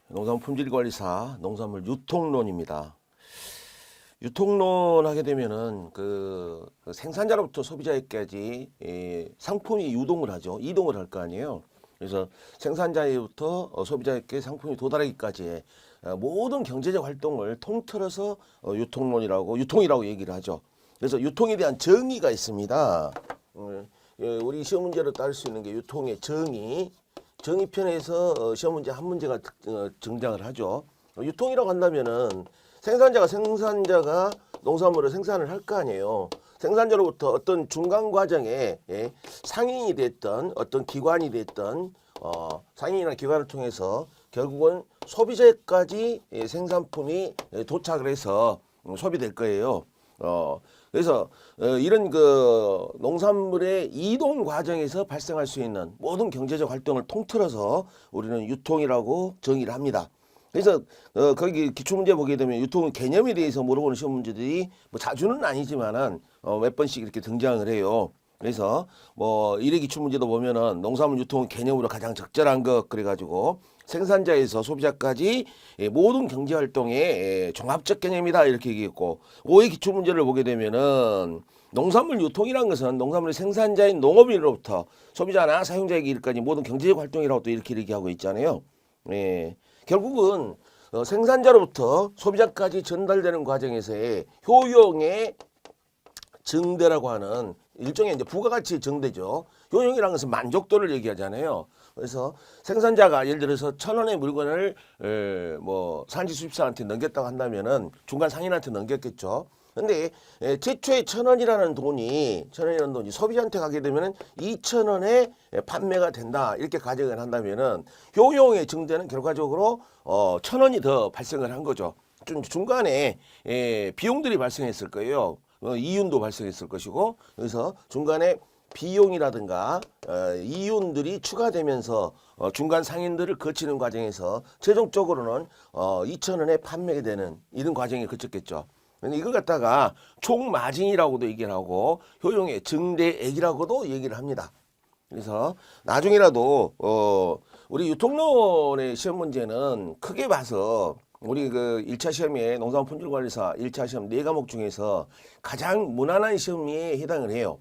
농산물 품질관리사 농산물 유통론입니다. 유통론 하게 되면은 그 생산자로부터 소비자에까지 상품이 유동을 하죠. 이동을 할 거 아니에요. 그래서 생산자로부터 소비자에게 상품이 도달하기까지의 모든 경제적 활동을 통틀어서 유통이라고 얘기를 하죠. 그래서 유통에 대한 정의가 있습니다. 우리 시험 문제로 따를 수 있는 게 유통의 정의편에서 시험 문제 한 문제가 등장을 하죠. 유통이라고 한다면은 생산자가 농산물을 생산을 할 거 아니에요. 생산자로부터 어떤 중간 과정에 상인이 됐던 어떤 기관이 됐던 상인이나 기관을 통해서 결국은 소비자까지 생산품이 도착을 해서 소비될 거예요. 그래서 이런 그 농산물의 이동 과정에서 발생할 수 있는 모든 경제적 활동을 통틀어서 우리는 유통이라고 정의를 합니다. 그래서 거기 기출문제 보게 되면 유통 개념에 대해서 물어보는 시험 문제들이 뭐 자주는 아니지만은 몇 번씩 이렇게 등장을 해요. 그래서 뭐 1회 기출문제도 보면은 농산물 유통 개념으로 가장 적절한 것 그래가지고 생산자에서 소비자까지 모든 경제 활동의 종합적 개념이다 이렇게 얘기했고 5회 기출문제를 보게 되면은 농산물 유통이라는 것은 농산물의 생산자인 농업인으로부터 소비자나 사용자에게 이르까지 모든 경제적 활동이라고 또 이렇게 얘기하고 있잖아요. 결국은 생산자로부터 소비자까지 전달되는 과정에서의 효용의 증대라고 하는 일종의 이제 부가가치의 증대죠. 효용이라는 것은 만족도를 얘기하잖아요. 그래서 생산자가 예를 들어서 1,000원의 물건을 뭐 산지 수입사한테 넘겼다고 한다면은 중간 상인한테 넘겼겠죠. 근데 최초의 1,000원이라는 돈이 소비자한테 가게 되면은 2,000원에 판매가 된다 이렇게 가정을 한다면은 효용의 증대는 결과적으로 1,000원이 더 발생을 한 거죠. 좀 중간에 비용들이 발생했을 거예요. 이윤도 발생했을 것이고 그래서 중간에 비용이라든가 이윤들이 추가되면서 중간 상인들을 거치는 과정에서 최종적으로는 2,000원에 판매가 되는 이런 과정이 거쳤겠죠. 근데 이걸 갖다가 총마진이라고도 얘기를 하고 효용의 증대액이라고도 얘기를 합니다. 그래서 나중에라도 우리 유통론의 시험 문제는 크게 봐서 우리 그 1차 시험에 농산물 품질관리사 1차 시험 4과목 중에서 가장 무난한 시험에 해당을 해요.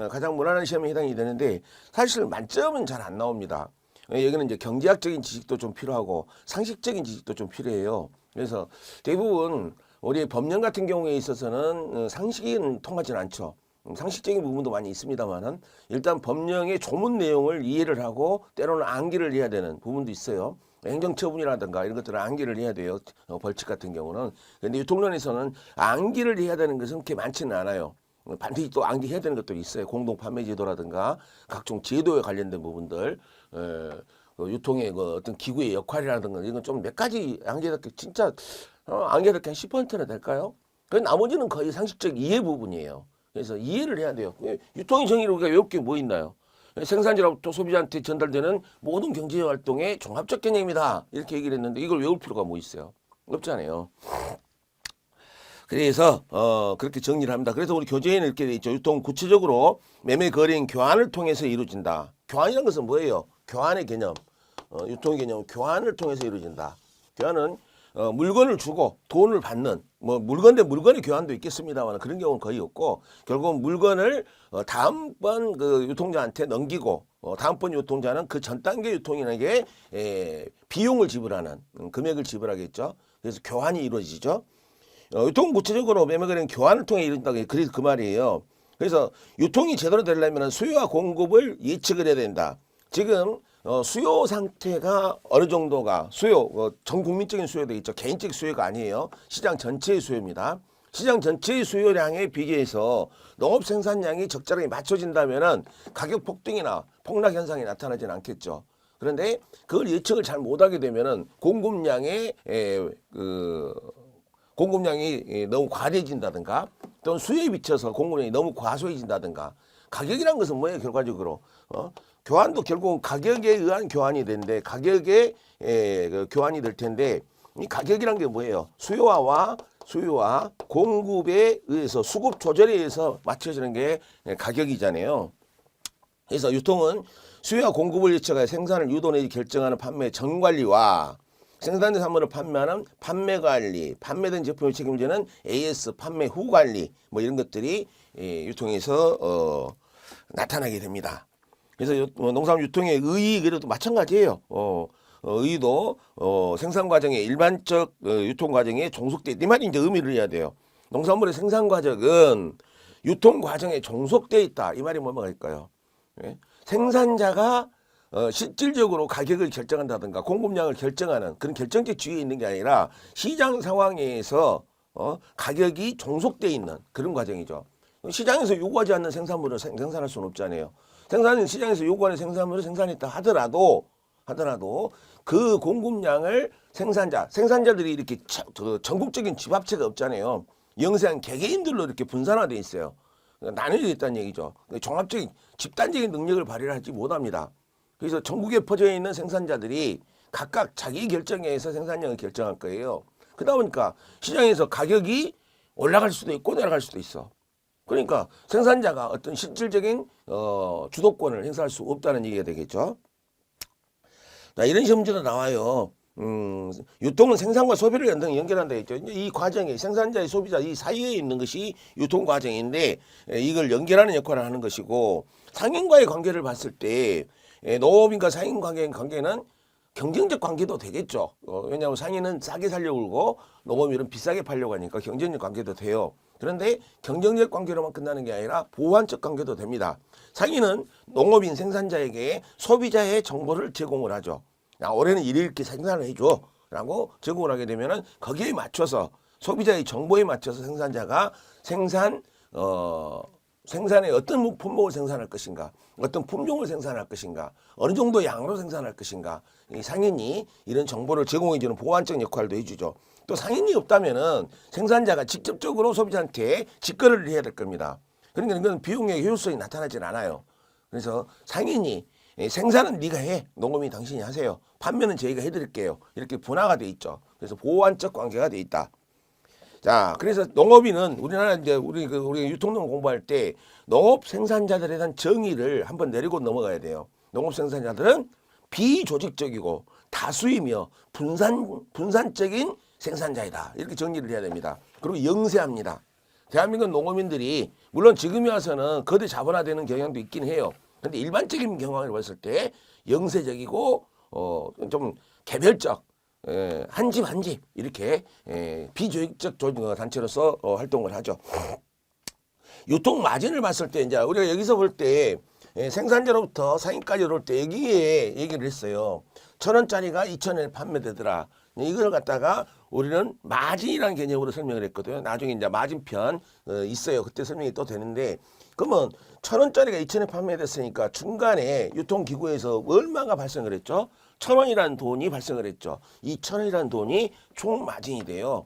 가장 무난한 시험에 해당이 되는데 사실 만점은 잘 안 나옵니다. 여기는 이제 경제학적인 지식도 좀 필요하고 상식적인 지식도 좀 필요해요. 그래서 대부분 우리 법령 같은 경우에 있어서는 상식은 통하지는 않죠. 상식적인 부분도 많이 있습니다만은 일단 법령의 조문 내용을 이해를 하고 때로는 암기를 해야 되는 부분도 있어요. 행정처분이라든가 이런 것들을 암기를 해야 돼요. 벌칙 같은 경우는. 그런데 유통론에서는 암기를 해야 되는 것은 그렇게 많지는 않아요. 반드시 또 암기해야 되는 것도 있어요. 공동판매제도라든가 각종 제도에 관련된 부분들, 유통의 그 어떤 기구의 역할이라든가 이건 좀 몇 가지 암기할 게 진짜 암기할 게 한 10%나 될까요? 그 나머지는 거의 상식적 이해 부분이에요. 그래서 이해를 해야 돼요. 유통의 정의를 우리가 외울 게 뭐 있나요? 생산자로부터 소비자한테 전달되는 모든 경제 활동의 종합적 개념이다. 이렇게 얘기를 했는데 이걸 외울 필요가 뭐 있어요? 없잖아요. 그래서 그렇게 정리를 합니다. 그래서 우리 교재에는 이렇게 돼 있죠. 유통 구체적으로 매매 거래인 교환을 통해서 이루어진다. 교환이라는 것은 뭐예요? 교환의 개념. 유통의 개념은 교환을 통해서 이루어진다. 교환은 물건을 주고 돈을 받는 뭐 물건 대 물건의 교환도 있겠습니다만 그런 경우는 거의 없고 결국은 물건을 다음번 그 유통자한테 넘기고 다음번 유통자는 그 전 단계 유통인에게 비용을 지불하는 금액을 지불하겠죠. 그래서 교환이 이루어지죠. 유통 구체적으로 매매거래는 교환을 통해 이룬다. 그래서 그 말이에요. 그래서 유통이 제대로 되려면 수요와 공급을 예측을 해야 된다. 지금 수요 상태가 어느 정도가 전 국민적인 수요도 있죠. 개인적 수요가 아니에요. 시장 전체의 수요입니다. 시장 전체의 수요량에 비교해서 농업 생산량이 적절하게 맞춰진다면은 가격 폭등이나 폭락 현상이 나타나지는 않겠죠. 그런데 그걸 예측을 잘 못하게 되면은 공급량이 너무 과대해진다든가 또는 수요에 비춰서 공급량이 너무 과소해진다든가 가격이란 것은 뭐예요? 결과적으로 교환도 결국은 가격에 의한 교환이 되는데 가격에 교환이 될 텐데 이 가격이란 게 뭐예요? 수요와 공급에 의해서 수급 조절에 의해서 맞춰지는 게 가격이잖아요. 그래서 유통은 수요와 공급을 예측하여 생산을 유도 내지 결정하는 판매 전관리와 생산된 산물을 판매하는 판매관리, 판매된 제품을 책임지는 AS 판매 후 관리 뭐 이런 것들이 유통에서 나타나게 됩니다. 그래서 농산물 유통의 의의도 마찬가지예요. 의의도 생산 과정의 일반적 유통 과정에 종속돼 이 말이 이제 의미를 해야 돼요. 농산물의 생산 과정은 유통 과정에 종속돼 있다. 이 말이 뭐일까요? 예? 생산자가 실질적으로 가격을 결정한다든가 공급량을 결정하는 그런 결정적 지위에 있는 게 아니라 시장 상황에서 가격이 종속돼 있는 그런 과정이죠. 시장에서 요구하지 않는 생산물을 생산할 수는 없잖아요. 시장에서 요구하는 생산물을 생산했다 하더라도 그 공급량을 생산자들이 이렇게 전국적인 집합체가 없잖아요. 영세한 개개인들로 이렇게 분산화되어 있어요. 나뉘어져 있다는 얘기죠. 종합적인 집단적인 능력을 발휘하지 못합니다. 그래서 전국에 퍼져 있는 생산자들이 각각 자기 결정에 의해서 생산량을 결정할 거예요. 그러다 보니까 시장에서 가격이 올라갈 수도 있고 내려갈 수도 있어. 그러니까 생산자가 어떤 실질적인 주도권을 행사할 수 없다는 얘기가 되겠죠. 자, 이런 시험 문제도 나와요. 유통은 생산과 소비를 연결한다 했죠. 이 과정이 생산자의 소비자 이 사이에 있는 것이 유통 과정인데 이걸 연결하는 역할을 하는 것이고 상인과의 관계를 봤을 때 농업인과 상인 관계는 경쟁적 관계도 되겠죠. 왜냐하면 상인은 싸게 살려고 그러고 농업인은 비싸게 팔려고 하니까 경쟁적 관계도 돼요. 그런데 경쟁적 관계로만 끝나는 게 아니라 보완적 관계도 됩니다. 상인은 농업인 생산자에게 소비자의 정보를 제공을 하죠. 야, 올해는 이렇게 생산을 해줘 라고 제공을 하게 되면은 거기에 맞춰서 소비자의 정보에 맞춰서 생산자가 생산에 어떤 품목을 생산할 것인가, 어떤 품종을 생산할 것인가, 어느 정도 양으로 생산할 것인가, 이 상인이 이런 정보를 제공해주는 보완적 역할도 해주죠. 또 상인이 없다면은 생산자가 직접적으로 소비자한테 직거래를 해야 될 겁니다. 그러니까 이건 비용의 효율성이 나타나질 않아요. 그래서 상인이 생산은 네가 해, 농업인이 당신이 하세요. 판매는 저희가 해드릴게요. 이렇게 분화가 돼 있죠. 그래서 보완적 관계가 돼 있다. 자, 그래서 농업인은 우리나라 이제 우리 유통농업 공부할 때 농업 생산자들에 대한 정의를 한번 내리고 넘어가야 돼요. 농업 생산자들은 비조직적이고 다수이며 분산적인 생산자이다. 이렇게 정리를 해야 됩니다. 그리고 영세합니다. 대한민국 농업인들이 물론 지금에 와서는 거대 자본화되는 경향도 있긴 해요. 근데 일반적인 경향을 봤을 때 영세적이고 좀 개별적 한 집 한 집 이렇게 비조직적 단체로서 활동을 하죠. 유통 마진을 봤을 때 이제 우리가 여기서 볼 때 생산자로부터 상인까지 올 때 여기에 얘기를 했어요. 1,000원짜리가 2,000원에 판매되더라. 이걸 갖다가 우리는 마진이라는 개념으로 설명을 했거든요. 나중에 이제 마진편 있어요. 그때 설명이 또 되는데 그러면 1,000원짜리가 2,000원에 판매됐으니까 중간에 유통기구에서 얼마가 발생을 했죠? 1,000원이라는 돈이 발생을 했죠. 이 1,000원이라는 돈이 총 마진이 돼요.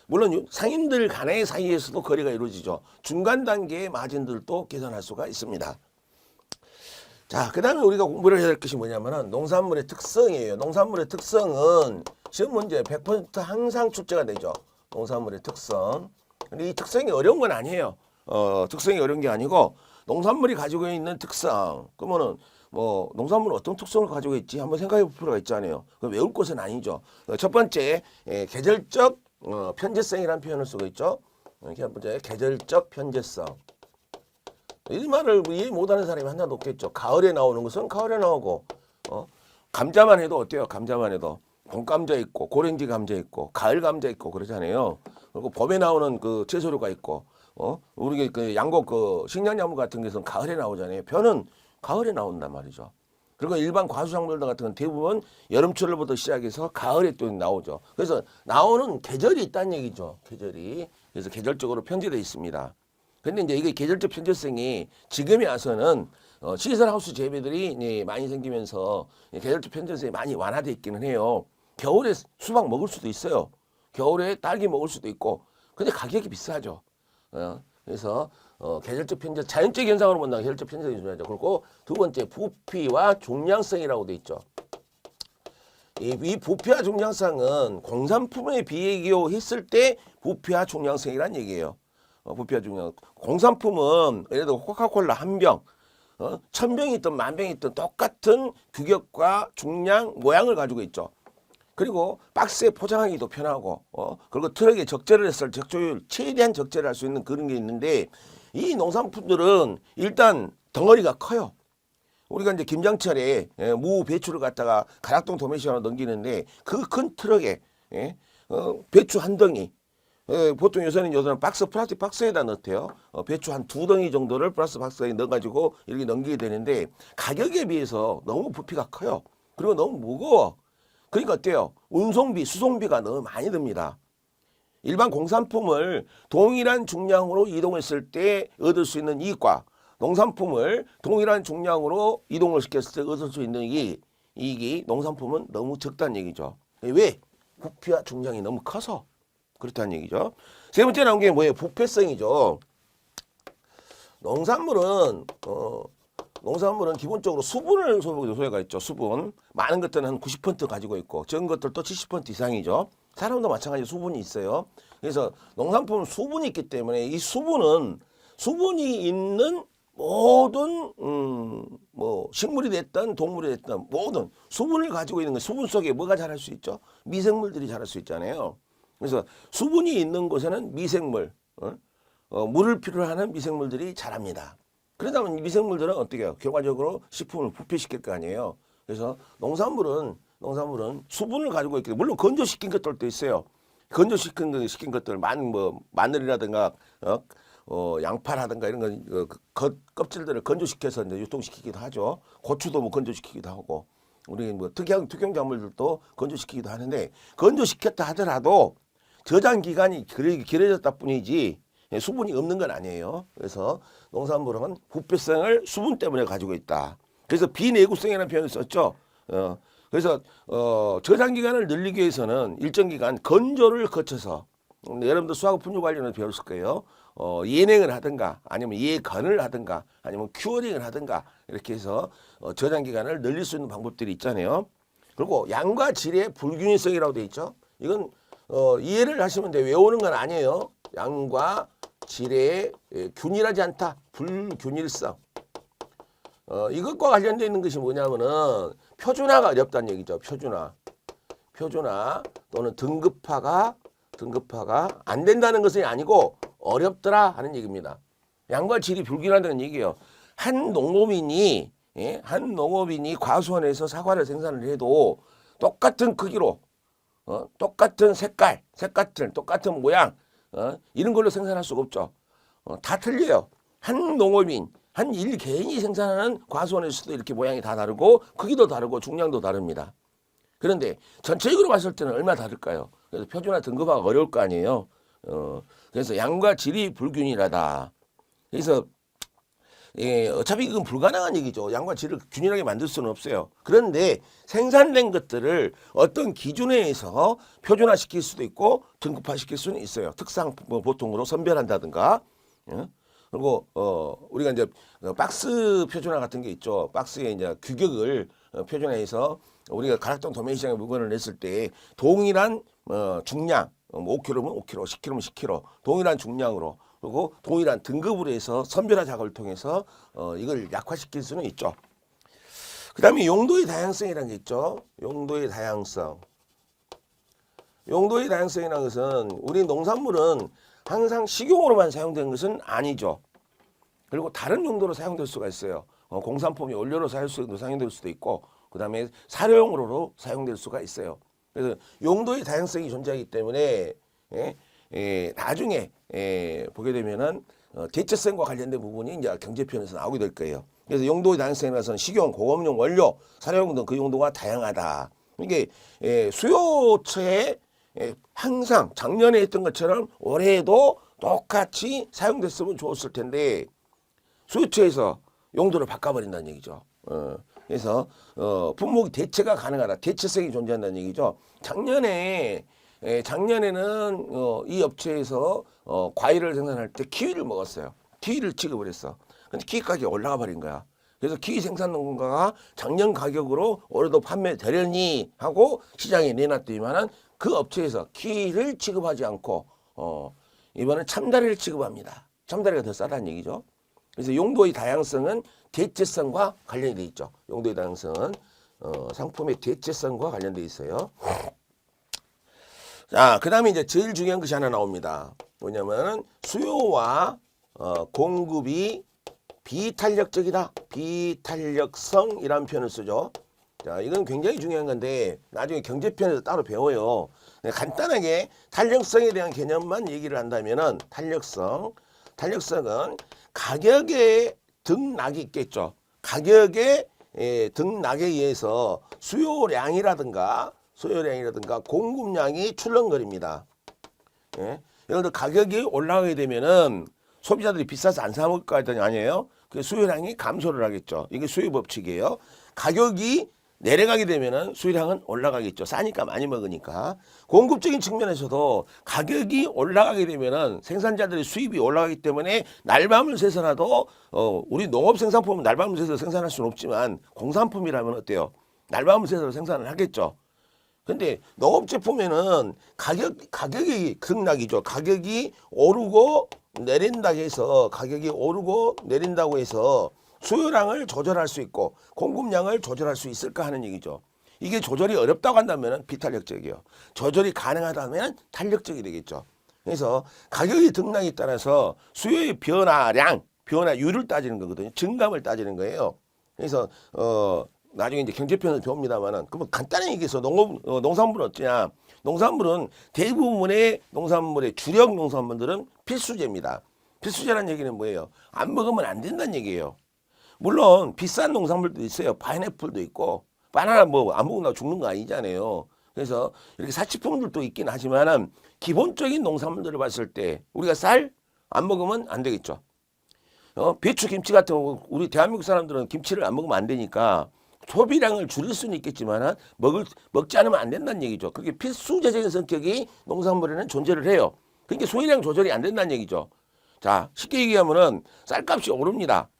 물론 상인들 간의 사이에서도 거래가 이루어지죠. 중간 단계의 마진들도 계산할 수가 있습니다. 자, 그 다음에 우리가 공부를 해야 될 것이 뭐냐면은 농산물의 특성이에요. 농산물의 특성은 시험 문제 100% 항상 출제가 되죠. 농산물의 특성. 근데 이 특성이 어려운 건 아니에요. 특성이 어려운 게 아니고 농산물이 가지고 있는 특성. 그러면은 뭐 농산물은 어떤 특성을 가지고 있지 한번 생각해 볼 필요가 있잖아요. 외울 것은 아니죠. 첫 번째 계절적 편제성이라는 표현을 쓰고 있죠. 첫 번째 계절적 편제성. 이 말을 이해 못하는 사람이 하나도 없겠죠. 가을에 나오는 것은 가을에 나오고 감자만 해도 어때요? 감자만 해도 봄 감자 있고 고랭지 감자 있고 가을 감자 있고 그러잖아요. 그리고 봄에 나오는 그 채소류가 있고 우리 그 양곡 그 식량나무 같은 것은 가을에 나오잖아요. 벼는 가을에 나온단 말이죠. 그리고 일반 과수작물들 같은 건 대부분 여름철부터 시작해서 가을에 또 나오죠. 그래서 나오는 계절이 있다는 얘기죠. 계절이. 그래서 계절적으로 편제되어 있습니다. 근데 이제 이게 계절적 편제성이 지금에 와서는 시설하우스 재배들이 많이 생기면서 계절적 편제성이 많이 완화되어 있기는 해요. 겨울에 수박 먹을 수도 있어요. 겨울에 딸기 먹을 수도 있고. 근데 가격이 비싸죠. 그래서 계절적 편제, 자연적 현상으로 본다면 계절적 편제성이 중요하죠. 그리고 두 번째 부피와 종량성이라고 돼 있죠. 이 부피와 종량성은 공산품에 비교했을 때 부피와 종량성이란 얘기예요. 부피와 종량. 공산품은 예를 들어 코카콜라 한 병, 천병이 있든 만병이 있든 똑같은 규격과 중량, 모양을 가지고 있죠. 그리고 박스에 포장하기도 편하고, 그리고 트럭에 적재를 했을 때 적재율 최대한 적재를 할 수 있는 그런 게 있는데, 이 농산품들은 일단 덩어리가 커요. 우리가 이제 김장철에 무 배추를 갖다가 가락동 도매시장으로 넘기는데 그 큰 트럭에 배추 한 덩이, 보통 요새는 박스 플라스틱 박스에다 넣대요. 배추 한 2덩이 정도를 플라스틱 박스에 넣어가지고 이렇게 넘기게 되는데 가격에 비해서 너무 부피가 커요. 그리고 너무 무거워. 그러니까 어때요? 운송비, 수송비가 너무 많이 듭니다. 일반 공산품을 동일한 중량으로 이동했을 때 얻을 수 있는 이익과 농산품을 동일한 중량으로 이동을 시켰을 때 얻을 수 있는 이익이 농산품은 너무 적다는 얘기죠. 왜? 부피와 중량이 너무 커서 그렇다는 얘기죠. 세 번째 나온 게 뭐예요? 부패성이죠. 농산물은 기본적으로 수분을 소유가 있죠. 수분. 많은 것들은 한 90% 가지고 있고 적은 것들도 70% 이상이죠. 사람도 마찬가지로 수분이 있어요. 그래서 농산품은 수분이 있기 때문에 이 수분이 있는 모든 뭐 식물이 됐든 동물이 됐든 모든 수분을 가지고 있는 거, 수분 속에 뭐가 자랄 수 있죠? 미생물들이 자랄 수 있잖아요. 그래서 수분이 있는 곳에는 미생물, 물을 필요로 하는 미생물들이 자랍니다. 그러다 보면 이 미생물들은 어떻게 해요? 결과적으로 식품을 부패시킬 거 아니에요. 그래서 농산물은 수분을 가지고 있기 때문에 물론 건조시킨 것들도 있어요. 건조시킨 것들 마늘이라든가 양파라든가 이런 껍질들을 건조시켜서 이제 유통시키기도 하죠. 고추도 뭐 건조시키기도 하고 우리 뭐 특이한 작물들도 건조시키기도 하는데 건조시켰다 하더라도 저장 기간이 길어졌다 뿐이지 수분이 없는 건 아니에요. 그래서 농산물은 부패성을 수분 때문에 가지고 있다. 그래서 비내구성이라는 표현을 썼죠. 그래서 저장 기간을 늘리기 위해서는 일정 기간 건조를 거쳐서 여러분들 수하고 분유 관련을 배웠을 거예요. 예냉을 하든가 아니면 예건을 하든가 아니면 큐어링을 하든가 이렇게 해서 저장 기간을 늘릴 수 있는 방법들이 있잖아요. 그리고 양과 질의 불균일성이라고 돼 있죠. 이건 이해를 하시면 돼요. 외우는 건 아니에요. 양과 질의 균일하지 않다. 불균일성. 이것과 관련되어 있는 것이 뭐냐면은 표준화가 어렵다는 얘기죠. 표준화 또는 등급화가 안 된다는 것이 아니고 어렵더라 하는 얘기입니다. 양과 질이 불균하다는 얘기예요. 한 농업인이 과수원에서 사과를 생산을 해도 똑같은 크기로 똑같은 색깔, 똑같은 모양 이런 걸로 생산할 수가 없죠. 다 틀려요. 한 농업인, 한 일개인이 생산하는 과수원에서도 이렇게 모양이 다 다르고 크기도 다르고 중량도 다릅니다. 그런데 전체적으로 봤을 때는 얼마나 다를까요? 그래서 표준화 등급화가 어려울 거 아니에요. 그래서 양과 질이 불균일하다. 그래서 어차피 이건 불가능한 얘기죠. 양과 질을 균일하게 만들 수는 없어요. 그런데 생산된 것들을 어떤 기준에 의해서 표준화시킬 수도 있고 등급화시킬 수는 있어요. 특상 보통으로 선별한다든가. 그리고 우리가 이제 박스 표준화 같은 게 있죠. 박스에 이제 규격을 표준화해서 우리가 가락동 도매시장에 물건을 냈을 때 동일한 중량, 5kg면 5kg, 10kg면 10kg, 동일한 중량으로 그리고 동일한 등급으로 해서 선별화 작업을 통해서 이걸 약화시킬 수는 있죠. 그 다음에 용도의 다양성이라는 게 있죠. 용도의 다양성이라는 것은 우리 농산물은 항상 식용으로만 사용되는 것은 아니죠. 그리고 다른 용도로 사용될 수가 있어요. 공산품이 원료로 사용될 수도 있고 그 다음에 사료용으로도 사용될 수가 있어요. 그래서 용도의 다양성이 존재하기 때문에 나중에 보게 되면은 대체성과 관련된 부분이 이제 경제편에서 나오게 될 거예요. 그래서 용도의 다양성이라서는 식용, 고업용, 원료, 사료용 등 그 용도가 다양하다. 이게 수요처에 항상 작년에 했던 것처럼 올해도 똑같이 사용됐으면 좋았을 텐데 수요처에서 용도를 바꿔버린다는 얘기죠. 그래서 품목 대체가 가능하다. 대체성이 존재한다는 얘기죠. 작년에는 이 업체에서 과일을 생산할 때 키위를 먹었어요. 키위를 취급을 했어. 근데 키위 가격이 올라가 버린 거야. 그래서 키위 생산 농가가 작년 가격으로 올해도 판매되려니 하고 시장에 내놨더니만은 그 업체에서 키위를 취급하지 않고 이번엔 참다리를 취급합니다. 참다리가 더 싸다는 얘기죠. 그래서 용도의 다양성은 대체성과 관련이 돼 있죠. 용도의 다양성은 상품의 대체성과 관련돼 있어요. 자, 그 다음에 이제 제일 중요한 것이 하나 나옵니다. 뭐냐면 수요와 공급이 비탄력적이다. 비탄력성이라는 표현을 쓰죠. 자, 이건 굉장히 중요한 건데 나중에 경제편에서 따로 배워요. 간단하게 탄력성에 대한 개념만 얘기를 한다면은 탄력성은 가격의 등락이 있겠죠. 가격의 등락에 의해서 수요량이라든가 공급량이 출렁거립니다. 예? 예를 들어 가격이 올라가게 되면은 소비자들이 비싸서 안 사 먹을 거 아니에요? 그 수요량이 감소를 하겠죠. 이게 수요 법칙이에요. 가격이 내려가게 되면은 수요량은 올라가겠죠. 싸니까 많이 먹으니까. 공급적인 측면에서도 가격이 올라가게 되면은 생산자들의 수입이 올라가기 때문에 날밤을 새서라도 우리 농업 생산품은 날밤을 새서 생산할 수는 없지만 공산품이라면 어때요? 날밤을 새서 생산을 하겠죠. 근데 농업 제품에는 가격이 급락이죠. 가격이 오르고 내린다고 해서 수요량을 조절할 수 있고 공급량을 조절할 수 있을까 하는 얘기죠. 이게 조절이 어렵다고 한다면 비탄력적이에요. 조절이 가능하다면 탄력적이 되겠죠. 그래서 가격의 등락에 따라서 수요의 변화율을 따지는 거거든요. 증감을 따지는 거예요. 그래서 나중에 이제 경제편을 배웁니다만은 그러면 간단히 얘기해서 농산물은 어쩌냐? 농산물은 대부분의 농산물의 주력 농산물들은 필수제입니다. 필수제라는 얘기는 뭐예요? 안 먹으면 안 된다는 얘기예요. 물론 비싼 농산물도 있어요. 파인애플도 있고 바나나 뭐 안 먹는다고 죽는 거 아니잖아요. 그래서 이렇게 사치품들도 있긴 하지만은 기본적인 농산물들을 봤을 때 우리가 쌀 안 먹으면 안 되겠죠. 배추, 김치 같은 거 우리 대한민국 사람들은 김치를 안 먹으면 안 되니까 소비량을 줄일 수는 있겠지만 먹지 않으면 안 된다는 얘기죠. 그게 필수제적인 성격이 농산물에는 존재를 해요. 그러니까 소비량 조절이 안 된다는 얘기죠. 자, 쉽게 얘기하면은 쌀값이 오릅니다.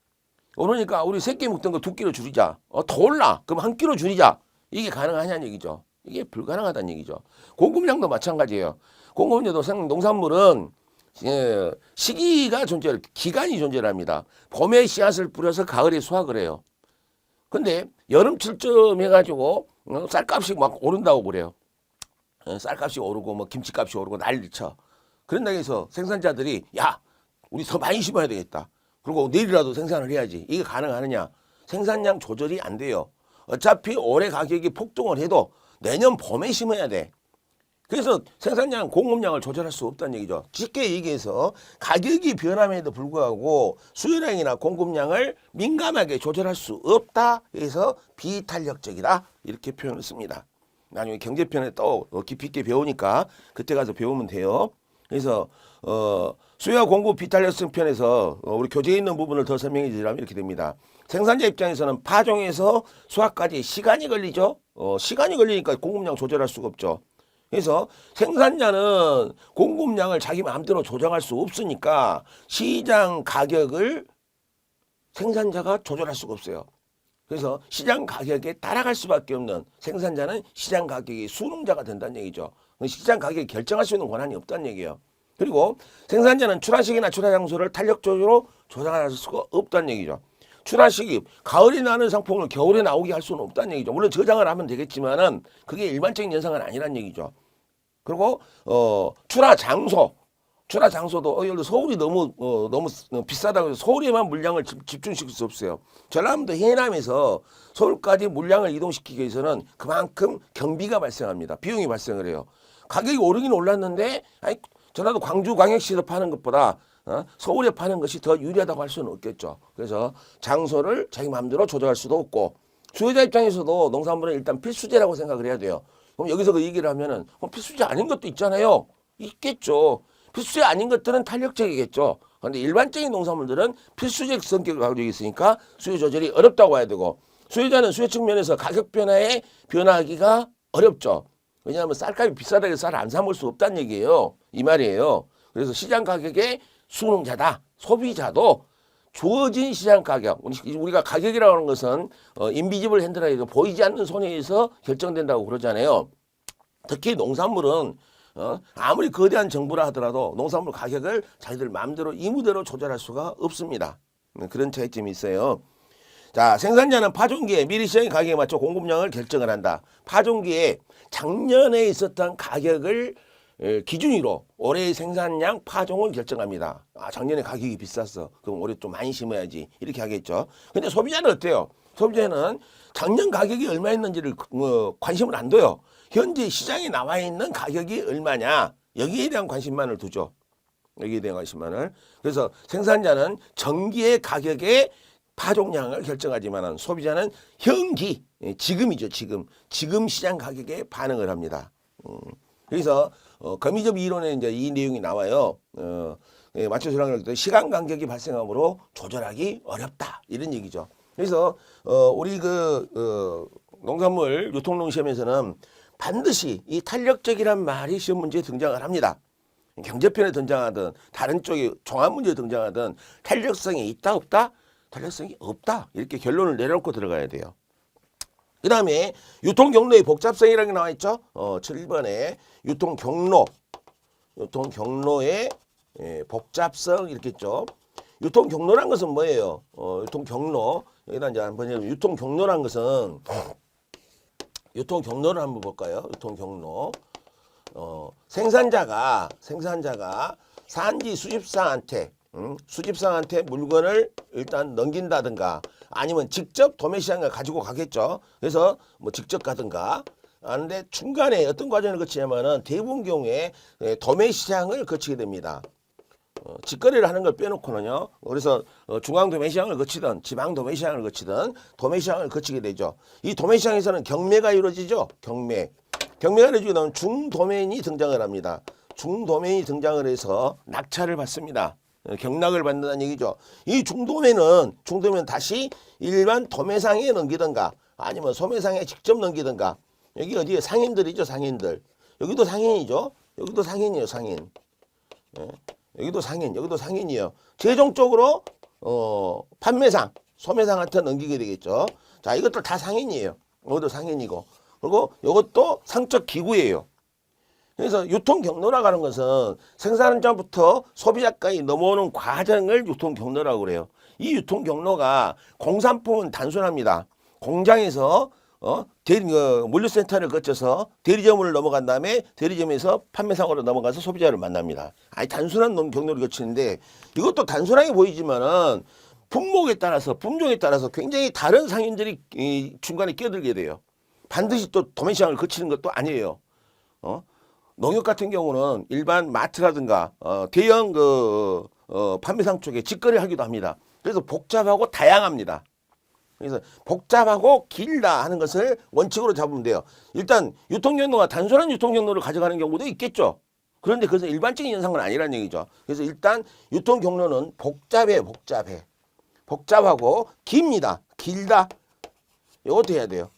오르니까 우리 3끼 먹던 거 2끼로 줄이자. 더 올라. 그럼 1끼로 줄이자. 이게 가능하냐는 얘기죠. 이게 불가능하다는 얘기죠. 공급량도 마찬가지예요. 공급량도 농산물은 시기가 기간이 존재를 합니다. 봄에 씨앗을 뿌려서 가을에 수확을 해요. 근데 여름철쯤 해가지고 쌀값이 막 오른다고 그래요. 쌀값이 오르고 뭐 김치값이 오르고 난리쳐. 그런다고 해서 생산자들이 야 우리 더 많이 심어야 되겠다. 그리고 내일이라도 생산을 해야지. 이게 가능하느냐? 생산량 조절이 안 돼요. 어차피 올해 가격이 폭등을 해도 내년 봄에 심어야 돼. 그래서 생산량, 공급량을 조절할 수 없다는 얘기죠. 쉽게 얘기해서 가격이 변함에도 불구하고 수요량이나 공급량을 민감하게 조절할 수 없다. 그래서 비탄력적이다. 이렇게 표현을 씁니다. 나중에 경제편에 또 깊이 있게 배우니까 그때 가서 배우면 돼요. 그래서 수요와 공급 비탄력성 편에서 우리 교재에 있는 부분을 더 설명해 드리자면 이렇게 됩니다. 생산자 입장에서는 파종에서 수확까지 시간이 걸리죠. 시간이 걸리니까 공급량 조절할 수가 없죠. 그래서 생산자는 공급량을 자기 마음대로 조정할 수 없으니까 시장 가격을 생산자가 조절할 수가 없어요. 그래서 시장 가격에 따라갈 수밖에 없는 생산자는 시장 가격의 수능자가 된다는 얘기죠. 시장 가격을 결정할 수 있는 권한이 없다는 얘기예요. 그리고 생산자는 출하시기나 출하장소를 탄력적으로 조정할 수가 없다는 얘기죠. 출하시기, 가을에 나는 상품을 겨울에 나오게 할 수는 없다는 얘기죠. 물론 저장을 하면 되겠지만은 그게 일반적인 현상은 아니란 얘기죠. 그리고 출하장소도 예를 들어 서울이 너무 비싸다고 해서 서울에만 물량을 집중시킬 수 없어요. 전라남도 해남에서 서울까지 물량을 이동시키기 위해서는 그만큼 경비가 발생합니다. 비용이 발생을 해요. 가격이 오르긴 올랐는데 전라도 광주광역시에서 파는 것보다 서울에 파는 것이 더 유리하다고 할 수는 없겠죠. 그래서 장소를 자기 마음대로 조정할 수도 없고 수요자 입장에서도 농산물은 일단 필수제라고 생각을 해야 돼요. 그럼 여기서 그 얘기를 하면은 필수제 아닌 것도 있잖아요. 있겠죠. 필수제 아닌 것들은 탄력적이겠죠. 그런데 일반적인 농산물들은 필수적 성격을 가지고 있으니까 수요 조절이 어렵다고 봐야 되고 수요자는 수요 측면에서 가격 변화에 변화하기가 어렵죠. 왜냐하면 쌀값이 비싸다고 해서 쌀 안 사 먹을 수 없다는 얘기예요. 이 말이에요. 그래서 시장 가격의 수능자다. 소비자도 주어진 시장 가격. 우리가 가격이라고 하는 것은 인비지블 핸드라이도 보이지 않는 손에 의해서 결정된다고 그러잖아요. 특히 농산물은 아무리 거대한 정부라 하더라도 농산물 가격을 자기들 마음대로 이무대로 조절할 수가 없습니다. 그런 차이점이 있어요. 자, 생산자는 파종기에 미리 시장의 가격에 맞춰 공급량을 결정을 한다. 파종기에 작년에 있었던 가격을 기준으로 올해의 생산량 파종을 결정합니다. 아, 작년에 가격이 비쌌어. 그럼 올해 좀 많이 심어야지. 이렇게 하겠죠. 근데 소비자는 어때요? 소비자는 작년 가격이 얼마였는지를 관심을 안 둬요. 현재 시장에 나와 있는 가격이 얼마냐. 여기에 대한 관심만을 두죠. 여기에 대한 관심만을. 그래서 생산자는 전기의 가격에 파종량을 결정하지만 소비자는 현기, 지금이죠. 지금 시장 가격에 반응을 합니다. 그래서 거미접 이론에 이제 이 내용이 나와요. 맞춰 조량할 때 시간 간격이 발생하므로 조절하기 어렵다 이런 얘기죠. 그래서 우리 농산물 유통농 시험에서는 반드시 이 탄력적이란 말이 시험 문제에 등장을 합니다. 경제편에 등장하든 다른 쪽에 종합 문제에 등장하든 탄력성이 있다 없다? 탄력성이 없다. 이렇게 결론을 내려놓고 들어가야 돼요. 그 다음에 유통경로의 복잡성이라는 게 나와 있죠. 7번에 유통경로의 복잡성 이렇게 있죠. 유통경로란 것은 뭐예요? 유통경로 여기다 이제 한번 유통경로란 것은 유통경로를 한번 볼까요? 유통경로 생산자가 산지 수집상한테 물건을 일단 넘긴다든가 아니면 직접 도매시장에 가지고 가겠죠. 그래서 뭐 직접 가든가 하는데 중간에 어떤 과정을 거치냐면은 대부분 경우에 도매시장을 거치게 됩니다. 직거래를 하는 걸 빼놓고는요. 그래서 중앙 도매시장을 거치든 지방 도매시장을 거치든 도매시장을 거치게 되죠. 이 도매시장에서는 경매가 이루어지죠. 경매가 이루어지게 되면 중도매인이 등장을 합니다. 중도매인이 등장을 해서 낙찰을 받습니다. 경락을 받는다는 얘기죠. 이 중도매는 다시 일반 도매상에 넘기든가 아니면 소매상에 직접 넘기든가 여기 어디에 상인들이죠. 상인들. 여기도 상인이죠. 여기도 상인이에요. 상인. 여기도 상인이에요. 최종적으로 판매상, 소매상한테 넘기게 되겠죠. 자, 이것도 다 상인이에요. 이것도 상인이고 그리고 이것도 상적 기구예요. 그래서 유통 경로라고 하는 것은 생산자부터 소비자까지 넘어오는 과정을 유통 경로라고 그래요. 이 유통 경로가 공산품은 단순합니다. 공장에서 물류센터를 거쳐서 대리점을 넘어간 다음에 대리점에서 판매상으로 넘어가서 소비자를 만납니다. 아니 단순한 경로를 거치는데 이것도 단순하게 보이지만은 품목에 따라서 품종에 따라서 굉장히 다른 상인들이 중간에 끼어들게 돼요. 반드시 또 도매시장을 거치는 것도 아니에요. 농협 같은 경우는 일반 마트라든가 대형 판매상 쪽에 직거래 하기도 합니다. 그래서 복잡하고 다양합니다. 그래서 복잡하고 길다 하는 것을 원칙으로 잡으면 돼요. 일단 유통경로가 단순한 유통경로를 가져가는 경우도 있겠죠. 그런데 그것은 일반적인 현상은 아니라는 얘기죠. 그래서 일단 유통경로는 복잡하고 깁니다. 길다. 이것도 해야 돼요.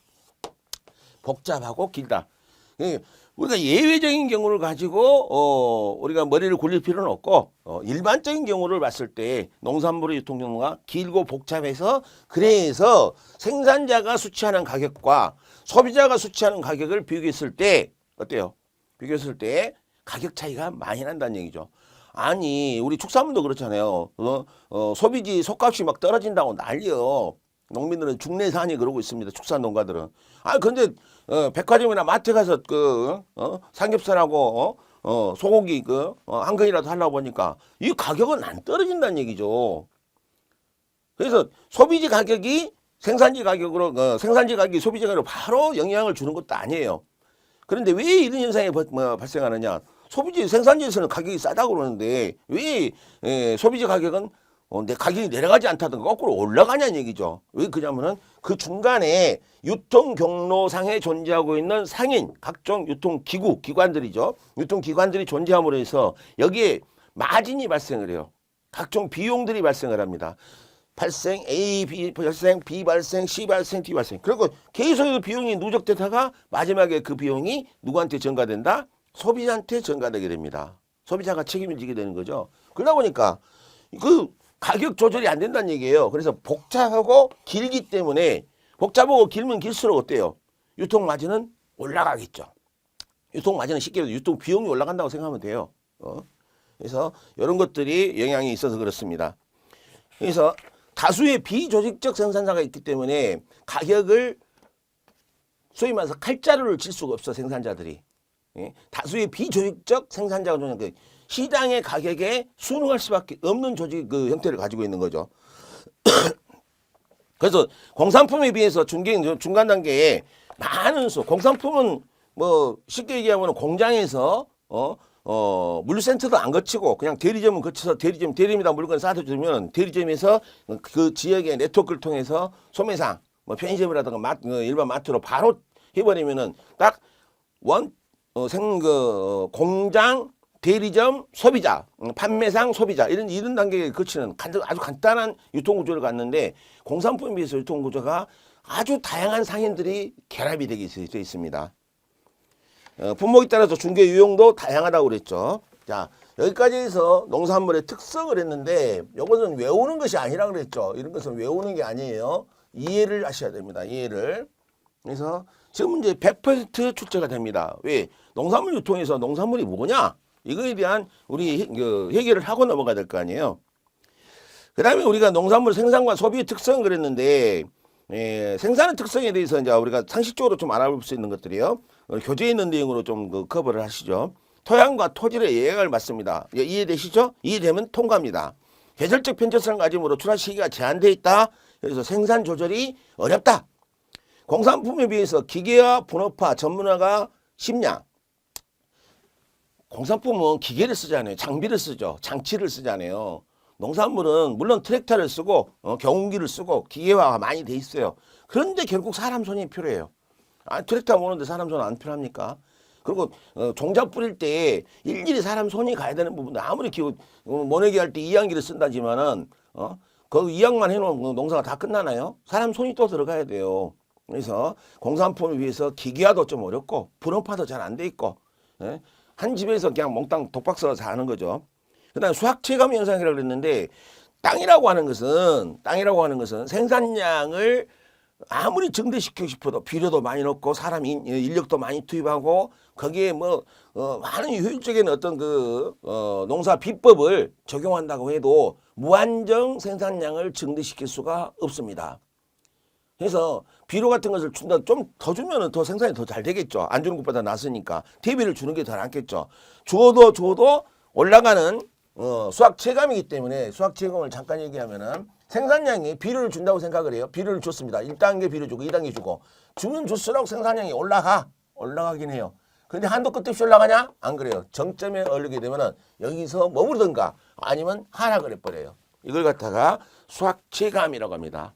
복잡하고 길다. 우리가 예외적인 경우를 가지고 우리가 머리를 굴릴 필요는 없고 일반적인 경우를 봤을 때 농산물의 유통경로가 길고 복잡해서 그래서 생산자가 수취하는 가격과 소비자가 수취하는 가격을 비교했을 때 어때요? 비교했을 때 가격 차이가 많이 난다는 얘기죠. 아니 우리 축산물도 그렇잖아요. 소비지 속값이 막 떨어진다고 난리요. 농민들은 중내산이 그러고 있습니다. 축산 농가들은. 근데 백화점이나 마트 가서 삼겹살하고 소고기 한 근이라도 하려고 보니까 이 가격은 안 떨어진다는 얘기죠. 그래서 소비지 가격이 생산지 가격으로 생산지 가격이 소비지 가격으로 바로 영향을 주는 것도 아니에요. 그런데 왜 이런 현상이 발생하느냐? 소비지 생산지에서는 가격이 싸다고 그러는데 왜 소비지 가격은 내 가격이 내려가지 않다든가 거꾸로 올라가냐는 얘기죠. 왜 그러냐면은 그 중간에 유통 경로상에 존재하고 있는 상인, 각종 유통기구, 기관들이죠. 유통기관들이 존재함으로 해서 여기에 마진이 발생을 해요. 각종 비용들이 발생을 합니다. 발생, A, B 발생, B 발생, C 발생, D 발생. 그리고 계속 그 비용이 누적되다가 마지막에 그 비용이 누구한테 전가된다? 소비자한테 전가되게 됩니다. 소비자가 책임을 지게 되는 거죠. 그러다 보니까 그 가격 조절이 안 된다는 얘기예요. 그래서 복잡하고 길기 때문에 복잡하고 길면 길수록 어때요? 유통 마진은 올라가겠죠. 유통 마진은 쉽게 말해서 유통 비용이 올라간다고 생각하면 돼요. 그래서 이런 것들이 영향이 있어서 그렇습니다. 그래서 다수의 비조직적 생산자가 있기 때문에 가격을 소위 말해서 칼자루를 칠 수가 없어 생산자들이. 예? 다수의 비조직적 생산자가 그 시장의 가격에 순응할 수밖에 없는 조직 그 형태를 가지고 있는 거죠. 그래서 공산품에 비해서 중간 단계에 많은 공산품은 뭐 쉽게 얘기하면 공장에서 물류센터도 안 거치고 그냥 대리점은 거쳐서 대리점에다 물건 싸다 주면 대리점에서 그 지역의 네트워크를 통해서 소매상 뭐 편의점이라든가 일반 마트로 바로 해버리면은 딱 공장 대리점 소비자 판매상 소비자 이런 단계에 거치는 아주 간단한 유통구조를 갖는데 공산품에 비해서 유통구조가 아주 다양한 상인들이 결합이 되어 있습니다. 품목에 따라서 중개 유형도 다양하다고 그랬죠. 자, 여기까지 해서 농산물의 특성을 했는데 이것은 외우는 것이 아니라 그랬죠. 이런 것은 외우는 게 아니에요. 이해를 하셔야 됩니다. 이해를. 그래서 지금 이제 100% 출제가 됩니다. 왜? 농산물 유통에서 농산물이 뭐냐? 이거에 대한 우리 해결을 하고 넘어가야 될 거 아니에요. 그 다음에 우리가 농산물 생산과 소비의 특성을 그랬는데 생산의 특성에 대해서 이제 우리가 상식적으로 좀 알아볼 수 있는 것들이요. 교재에 있는 내용으로 좀 커버를 하시죠. 토양과 토질의 영향을 받습니다. 이해되시죠? 이해되면 통과합니다. 계절적 편차성을 가짐으로 출하 시기가 제한되어 있다. 그래서 생산 조절이 어렵다. 공산품에 비해서 기계화, 분업화, 전문화가 쉽냐? 공산품은 기계를 쓰잖아요. 장비를 쓰죠. 장치를 쓰잖아요. 농산물은 물론 트랙터를 쓰고 경운기를 쓰고 기계화가 많이 돼 있어요. 그런데 결국 사람 손이 필요해요. 트랙터 모는데 사람 손 안 필요합니까? 그리고 종자 뿌릴 때 일일이 사람 손이 가야 되는 부분도 아무리 모내기 할 때 이양기를 쓴다지만은 그 이양만 해놓으면 농사가 다 끝나나요? 사람 손이 또 들어가야 돼요. 그래서 공산품에 비해서 기계화도 좀 어렵고 분업화도 잘 안 돼 있고 한 집에서 그냥 몽땅 독박 써서 하는 거죠. 그다음 수학 체감 현상이라고 그랬는데 땅이라고 하는 것은 생산량을 아무리 증대시키고 싶어도 비료도 많이 넣고 사람 인력도 많이 투입하고 거기에 많은 효율적인 어떤 농사 비법을 적용한다고 해도 무한정 생산량을 증대시킬 수가 없습니다. 그래서 비료 같은 것을 준다 좀 더 주면은 더 생산이 더 잘 되겠죠. 안 주는 것보다 낫으니까 대비를 주는 게 더 낫겠죠. 줘도 올라가는 수학 체감이기 때문에 수학 체감을 잠깐 얘기하면은 생산량이 비료를 준다고 생각을 해요. 비료를 줬습니다. 1단계 비료 주고 2단계 주고 주면 줄수록 생산량이 올라가긴 해요. 그런데 한도 끝 없이 올라가냐? 안 그래요. 정점에 오르게 되면은 여기서 머무르든가 아니면 하락을 해버려요. 이걸 갖다가 수학 체감이라고 합니다.